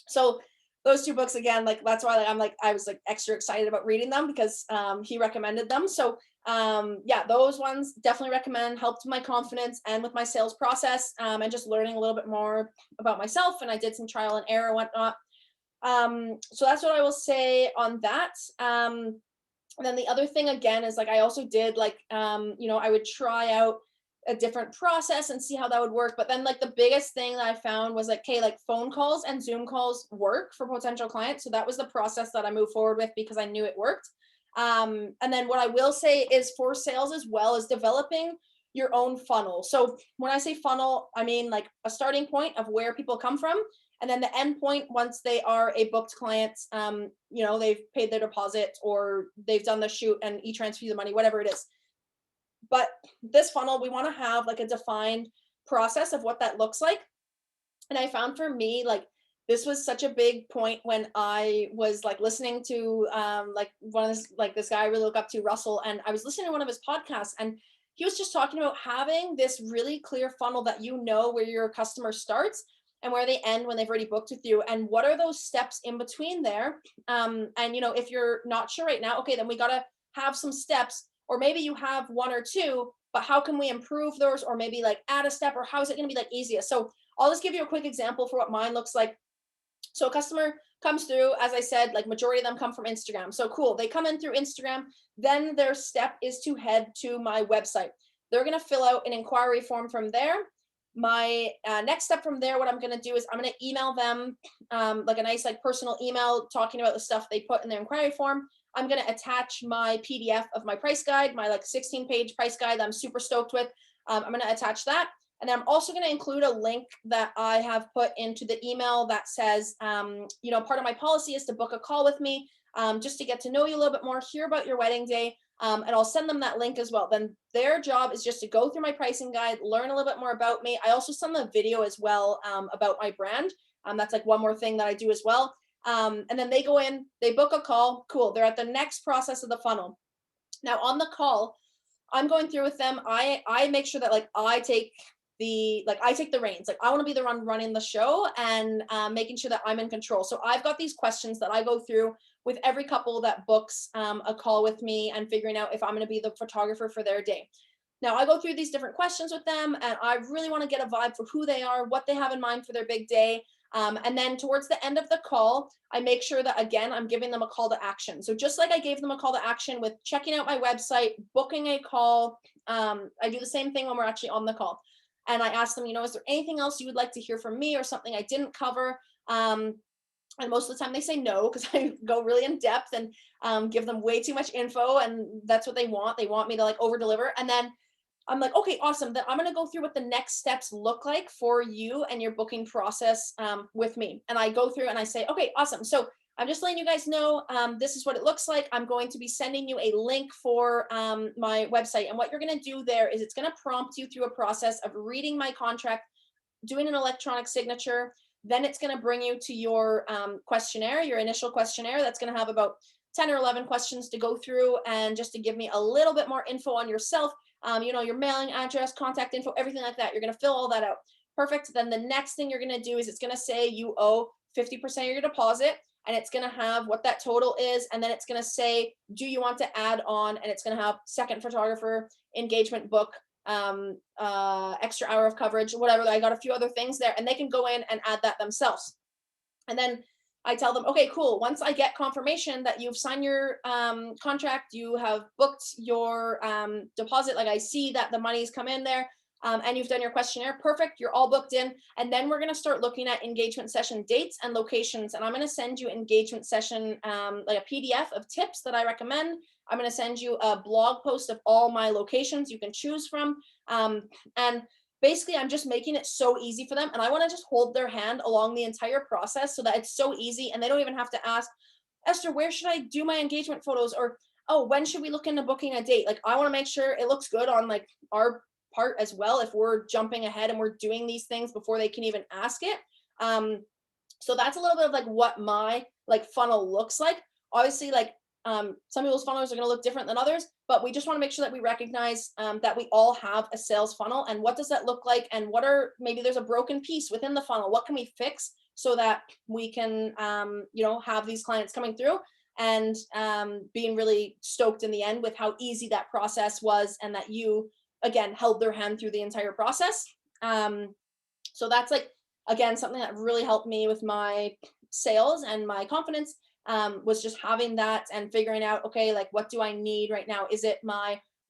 So those two books again, like that's why like I was like extra excited about reading them because he recommended them. So yeah, those ones definitely recommend, helped my confidence and with my sales process and just learning a little bit more about myself. And I did some trial and error and whatnot. So that's what I will say on that. And then the other thing again is like I also did like I would try out a different process and see how that would work. But then like the biggest thing that I found was like, okay, like phone calls and Zoom calls work for potential clients. So that was the process that I moved forward with because I knew it worked. And then what I will say is for sales as well as developing your own funnel. So when I say funnel, I mean like a starting point of where people come from. And then the end point, once they are a booked client, they've paid their deposit or they've done the shoot and e-transfer you the money, whatever it is. But this funnel, we want to have like a defined process of what that looks like. And I found for me, like, this was such a big point when I was like listening to like one of this, like this guy I really look up to, Russell, and I was listening to one of his podcasts, and he was just talking about having this really clear funnel that you know where your customer starts and where they end when they've already booked with you, and what are those steps in between there. And you know, if you're not sure right now, okay, then we gotta have some steps, or maybe you have one or two, but how can we improve those, or maybe like add a step, or how is it going to be like easiest? So I'll just give you a quick example for what mine looks like. So a customer comes through, as I said, like majority of them come from Instagram. So cool, they come in through Instagram. Then their step is to head to my website. They're going to fill out an inquiry form from there. My next step from there, what I'm going to do is I'm going to email them like a nice like personal email talking about the stuff they put in their inquiry form. I'm going to attach my PDF of my price guide, my like 16-page price guide that I'm super stoked with. I'm going to attach that. And then I'm also going to include a link that I have put into the email that says, you know, part of my policy is to book a call with me just to get to know you a little bit more, hear about your wedding day. And I'll send them that link as well. Then their job is just to go through my pricing guide, learn a little bit more about me. I also send them a video as well about my brand. That's like one more thing that I do as well. And then they go in, they book a call. Cool. They're at the next process of the funnel. Now on the call, I'm going through with them. I make sure that like I take the reins. Like I want to be the one running the show and making sure that I'm in control. So I've got these questions that I go through with every couple that books a call with me, and figuring out if I'm going to be the photographer for their day. Now I go through these different questions with them, and I really want to get a vibe for who they are, what they have in mind for their big day. And then towards the end of the call, I make sure that, again, I'm giving them a call to action. So just like I gave them a call to action with checking out my website, booking a call, I do the same thing when we're actually on the call. And I ask them, you know, is there anything else you would like to hear from me, or something I didn't cover? And most of the time they say no, because I go really in depth and give them way too much info, and that's what they want. They want me to like over deliver. And then I'm like, okay, awesome. Then I'm going to go through what the next steps look like for you and your booking process with me. And I go through and I say, okay, awesome. So I'm just letting you guys know, this is what it looks like. I'm going to be sending you a link for my website. And what you're going to do there is it's going to prompt you through a process of reading my contract, doing an electronic signature. Then it's going to bring you to your questionnaire, your initial questionnaire. That's going to have about 10 or 11 questions to go through, and just to give me a little bit more info on yourself. You know, your mailing address, contact info, everything like that. You're going to fill all that out. Perfect. Then the next thing you're going to do is it's going to say you owe 50% of your deposit, and it's going to have what that total is. And then it's going to say, do you want to add on? And it's going to have second photographer, engagement book, extra hour of coverage, whatever. I got a few other things there, and they can go in and add that themselves. And then I tell them, okay, cool. Once I get confirmation that you've signed your contract, you have booked your deposit, like I see that the money's come in there, and you've done your questionnaire, perfect, you're all booked in. And then we're going to start looking at engagement session dates and locations. And I'm going to send you engagement session, like a PDF of tips that I recommend. I'm going to send you a blog post of all my locations you can choose from. And basically, I'm just making it so easy for them. And I want to just hold their hand along the entire process so that it's so easy. And they don't even have to ask, Esther, where should I do my engagement photos? Or, oh, when should we look into booking a date? Like, I want to make sure it looks good on like our part as well, if we're jumping ahead and we're doing these things before they can even ask it. So that's a little bit of like what my like funnel looks like. Obviously, like some people's funnels are going to look different than others, but we just want to make sure that we recognize that we all have a sales funnel. And what does that look like? And what are, maybe there's a broken piece within the funnel. What can we fix so that we can, you know, have these clients coming through and being really stoked in the end with how easy that process was, and that you, again, held their hand through the entire process. So that's like, again, something that really helped me with my sales and my confidence. Was just having that and figuring out, okay, like what do I need right now? Is it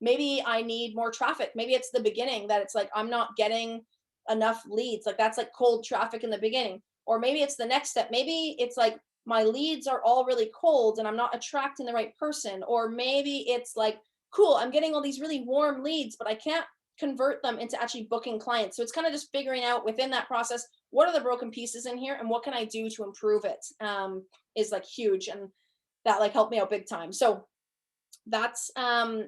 maybe I need more traffic. Maybe it's the beginning that it's like, I'm not getting enough leads. Like that's like cold traffic in the beginning. Or maybe it's the next step. Maybe it's like my leads are all really cold and I'm not attracting the right person. Or maybe it's like, cool, I'm getting all these really warm leads, but I can't convert them into actually booking clients. So it's kind of just figuring out within that process, what are the broken pieces in here and what can I do to improve it, is like huge. And that like helped me out big time. So that's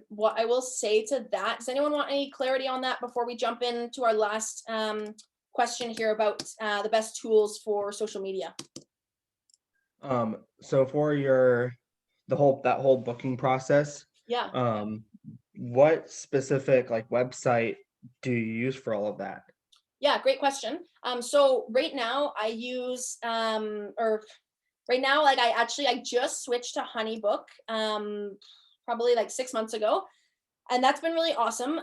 what I will say to that. Does anyone want any clarity on that before we jump into our last question here about the best tools for social media? So for that whole booking process, Yeah. what specific like website do you use for all of that? Yeah, great question. So right now I use or right now, like I just switched to HoneyBook probably like 6 months ago, and that's been really awesome.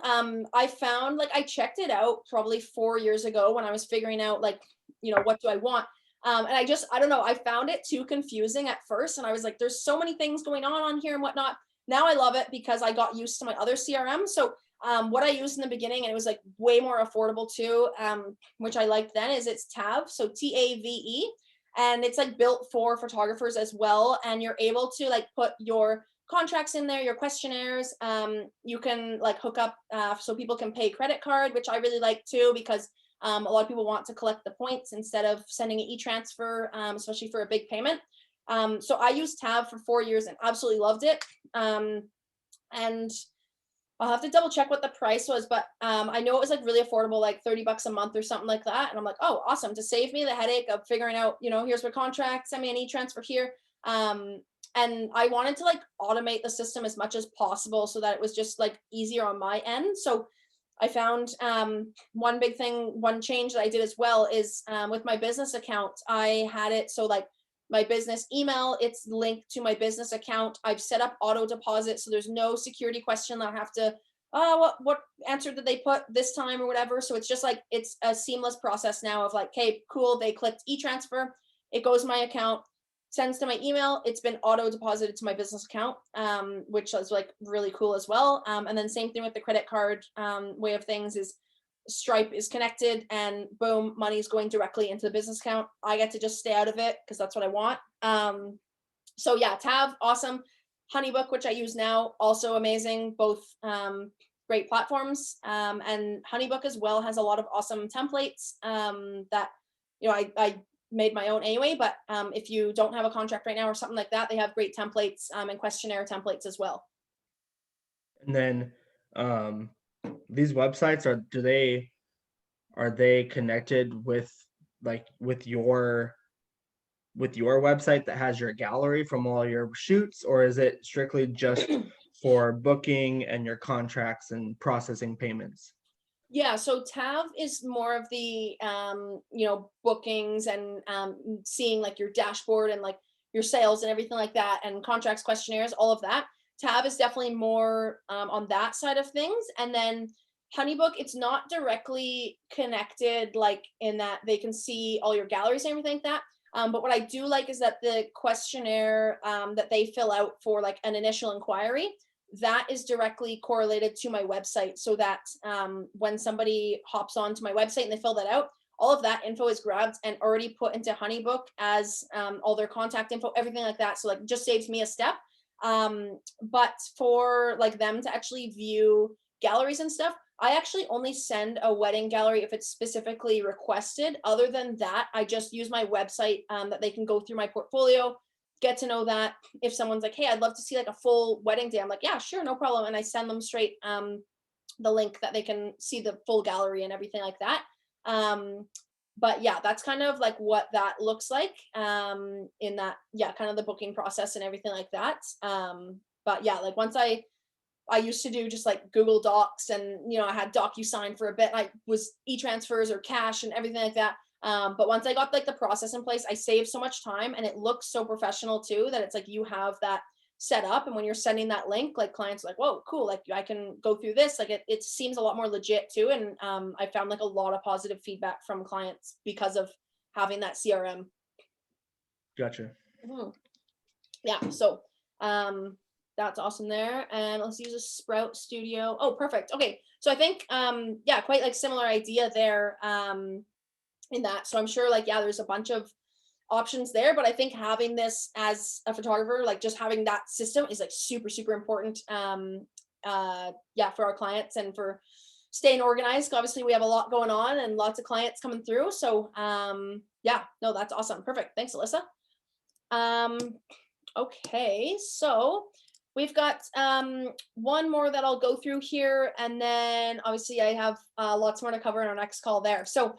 I found like I checked it out probably 4 years ago when I was figuring out like, what do I want? And I don't know, I found it too confusing at first, and I was like, there's so many things going on here and whatnot. Now I love it because I got used to my other CRM. So what I used in the beginning, and it was like way more affordable too, which I liked then, is it's Tav, so TAVE, and it's like built for photographers as well. And you're able to like put your contracts in there, your questionnaires. You can like hook up so people can pay credit card, which I really like too, because a lot of people want to collect the points instead of sending an e-transfer, especially for a big payment. So I used Tab for 4 years and absolutely loved it. And I'll have to double check what the price was, but I know it was like really affordable, like $30 a month or something like that. And I'm like, oh, awesome, to save me the headache of figuring out, here's my contract, send me an e-transfer here. And I wanted to like automate the system as much as possible so that it was just like easier on my end. So I found one change that I did as well is with my business account, I had it so like my business email, it's linked to my business account. I've set up auto deposit, so there's no security question that I have to, oh, what answer did they put this time or whatever. So it's just like, it's a seamless process now of like, hey, cool, they clicked e-transfer, it goes to my account, sends to my email, it's been auto deposited to my business account, which is like really cool as well. And then same thing with the credit card way of things is Stripe is connected and boom, money's going directly into the business account. I get to just stay out of it because that's what I want. So yeah, Tab, awesome. HoneyBook, which I use now, also amazing. Both great platforms. And HoneyBook as well has a lot of awesome templates that, I made my own anyway, but if you don't have a contract right now or something like that, they have great templates and questionnaire templates as well. And then these websites are they connected with like with your website that has your gallery from all your shoots, or is it strictly just for booking and your contracts and processing payments? Yeah, so Tav is more of the bookings and seeing like your dashboard and like your sales and everything like that, and contracts, questionnaires, all of that. Tab is definitely more on that side of things. And then HoneyBook, it's not directly connected, like in that they can see all your galleries and everything like that. But what I do like is that the questionnaire that they fill out for like an initial inquiry, that is directly correlated to my website, so that when somebody hops onto my website and they fill that out, all of that info is grabbed and already put into HoneyBook as all their contact info, everything like that. So like just saves me a step. But for like them to actually view galleries and stuff, I actually only send a wedding gallery if it's specifically requested. Other than that, I just use my website that they can go through my portfolio, get to know that. If someone's like, hey, I'd love to see like a full wedding day, I'm like, yeah, sure, no problem. And I send them straight the link that they can see the full gallery and everything like that. But yeah, that's kind of like what that looks like in that, yeah, kind of the booking process and everything like that. But yeah, like once I used to do just like Google Docs, and I had DocuSign for a bit. I was e-transfers or cash and everything like that. But once I got like the process in place, I saved so much time, and it looks so professional too, that it's like you have that set up, and when you're sending that link, like clients are like, whoa, cool, like I can go through this, like it seems a lot more legit too. And I found like a lot of positive feedback from clients because of having that CRM. Gotcha. Yeah, so that's awesome there. And let's use a Sprout Studio. Oh, perfect. Okay, so I think yeah, quite like similar idea there in that. So I'm sure like, yeah, there's a bunch of options there, but I think having this as a photographer, like just having that system is like super, super important. Yeah, for our clients and for staying organized. Obviously we have a lot going on and lots of clients coming through. So yeah, no, that's awesome. Perfect. Thanks, Alyssa. Okay, so We've got one more that I'll go through here, and then obviously I have lots more to cover in our next call there. So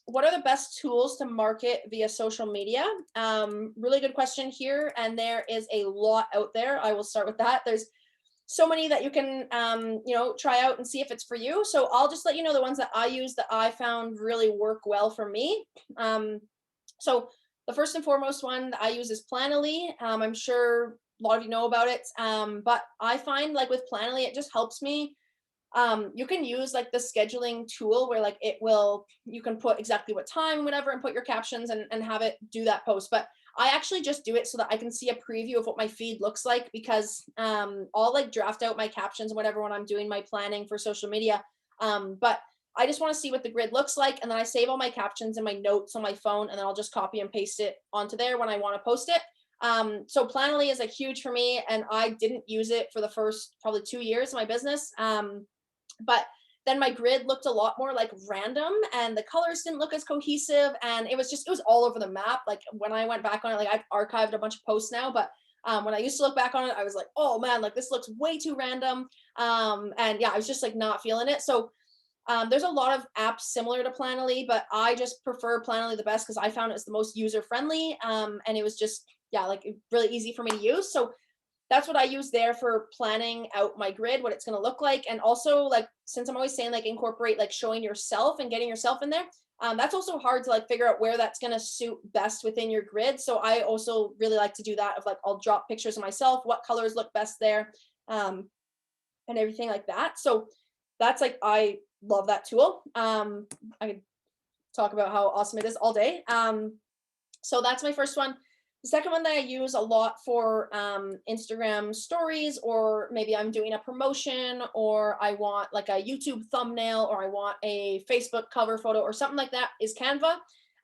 what are the best tools to market via social media? Really good question here, and there is a lot out there. I will start with that. There's so many that you can try out and see if it's for you. So I'll just let you know the ones that I use that I found really work well for me. So the first and foremost one that I use is Planoly. I'm sure a lot of you know about it, but I find like with Planoly, it just helps me. You can use like the scheduling tool where like you can put exactly what time, whatever, and put your captions and have it do that post. But I actually just do it so that I can see a preview of what my feed looks like, because I'll like draft out my captions and whatever when I'm doing my planning for social media. But I just want to see what the grid looks like, and then I save all my captions and my notes on my phone, and then I'll just copy and paste it onto there when I want to post it. So Planoly is like huge for me, and I didn't use it for the first probably 2 years of my business. But then my grid looked a lot more like random, and the colors didn't look as cohesive, and it was all over the map. Like when I went back on it, like I've archived a bunch of posts now, but when I used to look back on it, I was like, oh man, like this looks way too random. And yeah, I was just like not feeling it. So there's a lot of apps similar to Planoly, but I just prefer Planoly the best because I found it's the most user friendly, and it was just, yeah, like really easy for me to use. So that's what I use there for planning out my grid, what it's going to look like. And also, like, since I'm always saying like incorporate like showing yourself and getting yourself in there, that's also hard to like figure out where that's going to suit best within your grid. So I also really like to do that of like, I'll drop pictures of myself, what colors look best there, and everything like that. So that's like, I love that tool. I could talk about how awesome it is all day. So that's my first one. The second one that I use a lot for Instagram stories, or maybe I'm doing a promotion, or I want like a YouTube thumbnail, or I want a Facebook cover photo or something like that, is Canva.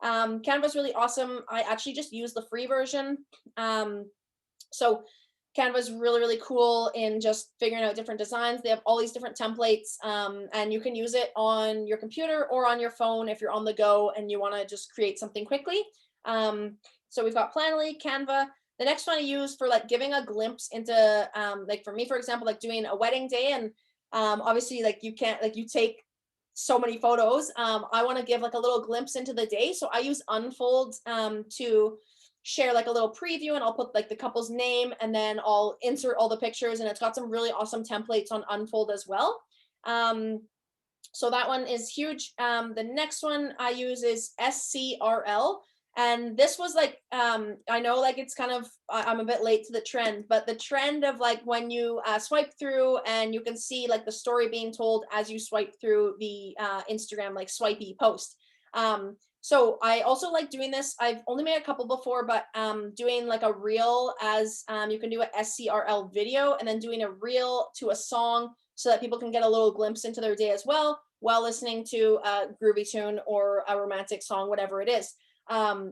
Canva is really awesome. I actually just use the free version. So Canva is really, really cool in just figuring out different designs. They have all these different templates, and you can use it on your computer or on your phone if you're on the go and you want to just create something quickly. So we've got Planoly, Canva. The next one I use for like giving a glimpse into, like for me, for example, like doing a wedding day, and obviously like you can't, like you take so many photos. I want to give like a little glimpse into the day. So I use Unfold to share like a little preview, and I'll put like the couple's name, and then I'll insert all the pictures, and it's got some really awesome templates on Unfold as well. So that one is huge. The next one I use is SCRL. And this was like, I know like it's kind of, I'm a bit late to the trend, but the trend of like when you swipe through and you can see like the story being told as you swipe through the Instagram, like swipey post. So I also like doing this. I've only made a couple before, but doing like a reel, as you can do a SCRL video, and then doing a reel to a song so that people can get a little glimpse into their day as well while listening to a groovy tune or a romantic song, whatever it is.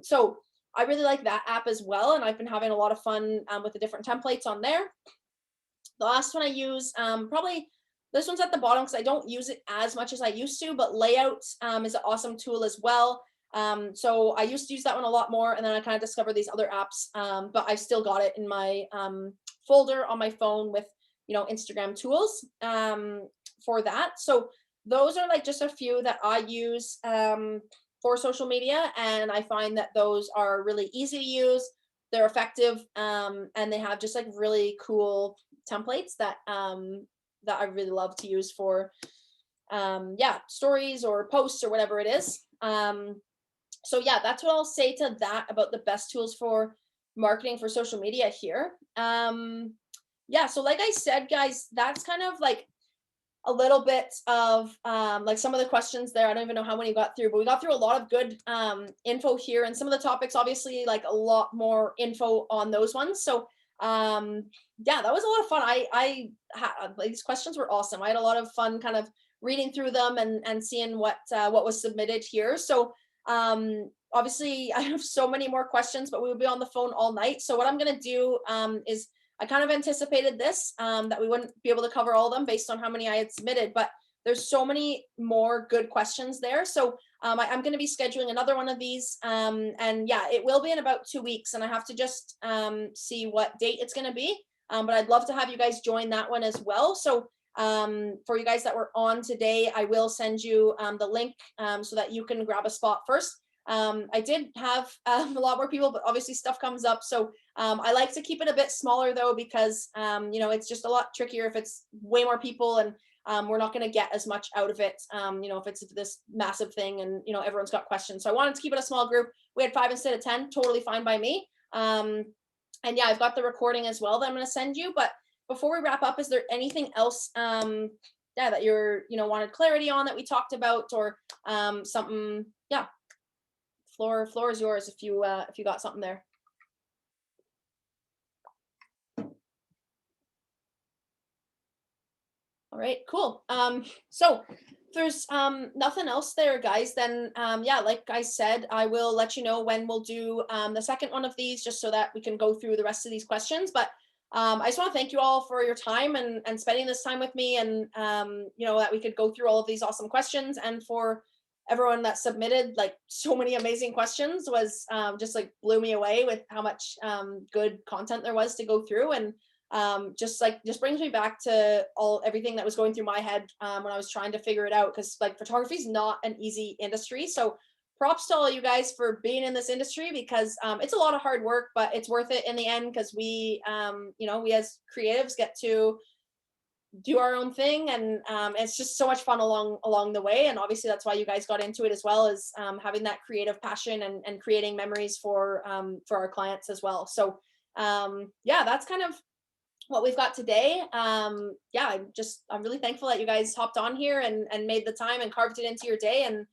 So I really like that app as well, and I've been having a lot of fun with the different templates on there. The last one I use, probably this one's at the bottom because I don't use it as much as I used to, but Layout is an awesome tool as well. So I used to use that one a lot more, and then I kind of discovered these other apps, but I still got it in my folder on my phone with, Instagram tools for that. So those are like just a few that I use for social media, and I find that those are really easy to use, they're effective, and they have just like really cool templates that that I really love to use for stories or posts or whatever it is. So yeah, that's what I'll say to that about the best tools for marketing for social media here. So like I said, guys, that's kind of like a little bit of like some of the questions there. I don't even know how many we got through, but we got through a lot of good info here, and some of the topics, obviously, like a lot more info on those ones. So that was a lot of fun. I had like, these questions were awesome. I had a lot of fun kind of reading through them and seeing what was submitted here. So obviously I have so many more questions, but we will be on the phone all night. So what I'm going to do is, I kind of anticipated this, that we wouldn't be able to cover all of them based on how many I had submitted, but there's so many more good questions there. So I'm going to be scheduling another one of these, and yeah, it will be in about 2 weeks, and I have to just see what date it's going to be. but I'd love to have you guys join that one as well. So for you guys that were on today, I will send you the link so that you can grab a spot first. I did have a lot more people, but obviously stuff comes up. So I like to keep it a bit smaller though, because you know, it's just a lot trickier if it's way more people, and we're not going to get as much out of it, you know, if it's this massive thing and, you know, everyone's got questions. So I wanted to keep it a small group. We had 5 instead of 10, totally fine by me. And yeah, I've got the recording as well that I'm going to send you. But before we wrap up, is there anything else yeah, that you're, you know, wanted clarity on that we talked about, or something? Yeah, floor is yours if you got something there. All right, cool. So if there's nothing else there, guys, then yeah, like I said, I will let you know when we'll do the second one of these, just so that we can go through the rest of these questions. But I just want to thank you all for your time and spending this time with me, and you know, that we could go through all of these awesome questions, and for everyone that submitted like so many amazing questions, was just like blew me away with how much good content there was to go through. And just brings me back to everything that was going through my head when I was trying to figure it out, because like photography is not an easy industry. So props to all you guys for being in this industry, because it's a lot of hard work, but it's worth it in the end, because we you know, we as creatives get to do our own thing, and it's just so much fun along the way. And obviously that's why you guys got into it as well, as having that creative passion and creating memories for our clients as well. So yeah, that's kind of what we've got today. Yeah, I'm really thankful that you guys hopped on here and made the time and carved it into your day. And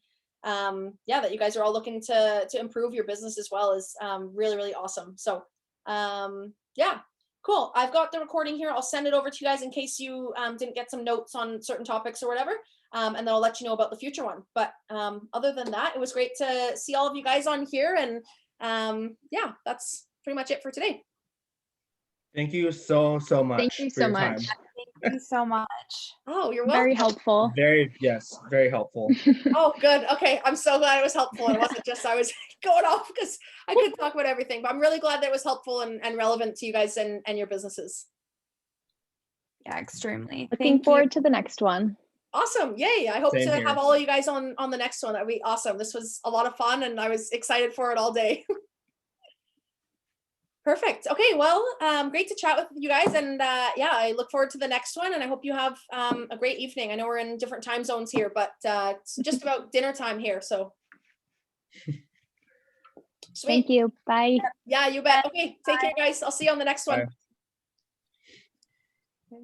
yeah, that you guys are all looking to improve your business as well, is really, really awesome. So yeah, cool. I've got the recording here. I'll send it over to you guys in case you didn't get some notes on certain topics or whatever. And then I'll let you know about the future one. But other than that, it was great to see all of you guys on here. And yeah, that's pretty much it for today. Thank you so much. Thank you for so your much. time. Thank you so much. Oh, you're welcome. Very helpful. Yes, very helpful. Oh, good. Okay, I'm so glad it was helpful. It wasn't just I was going off because I could talk about everything, but I'm really glad that it was helpful and relevant to you guys and your businesses. Yeah, extremely. Looking forward to the next one. Awesome. Yay. I hope Same to here. have all of you guys on the next one. That'd be awesome. This was a lot of fun and I was excited for it all day. Perfect. Okay, well, great to chat with you guys, and yeah, I look forward to the next one, and I hope you have a great evening. I know we're in different time zones here, but it's just about dinner time here, so. Sweet. Thank you. Bye. Yeah, you bet. Okay, take care, guys. I'll see you on the next one. Bye.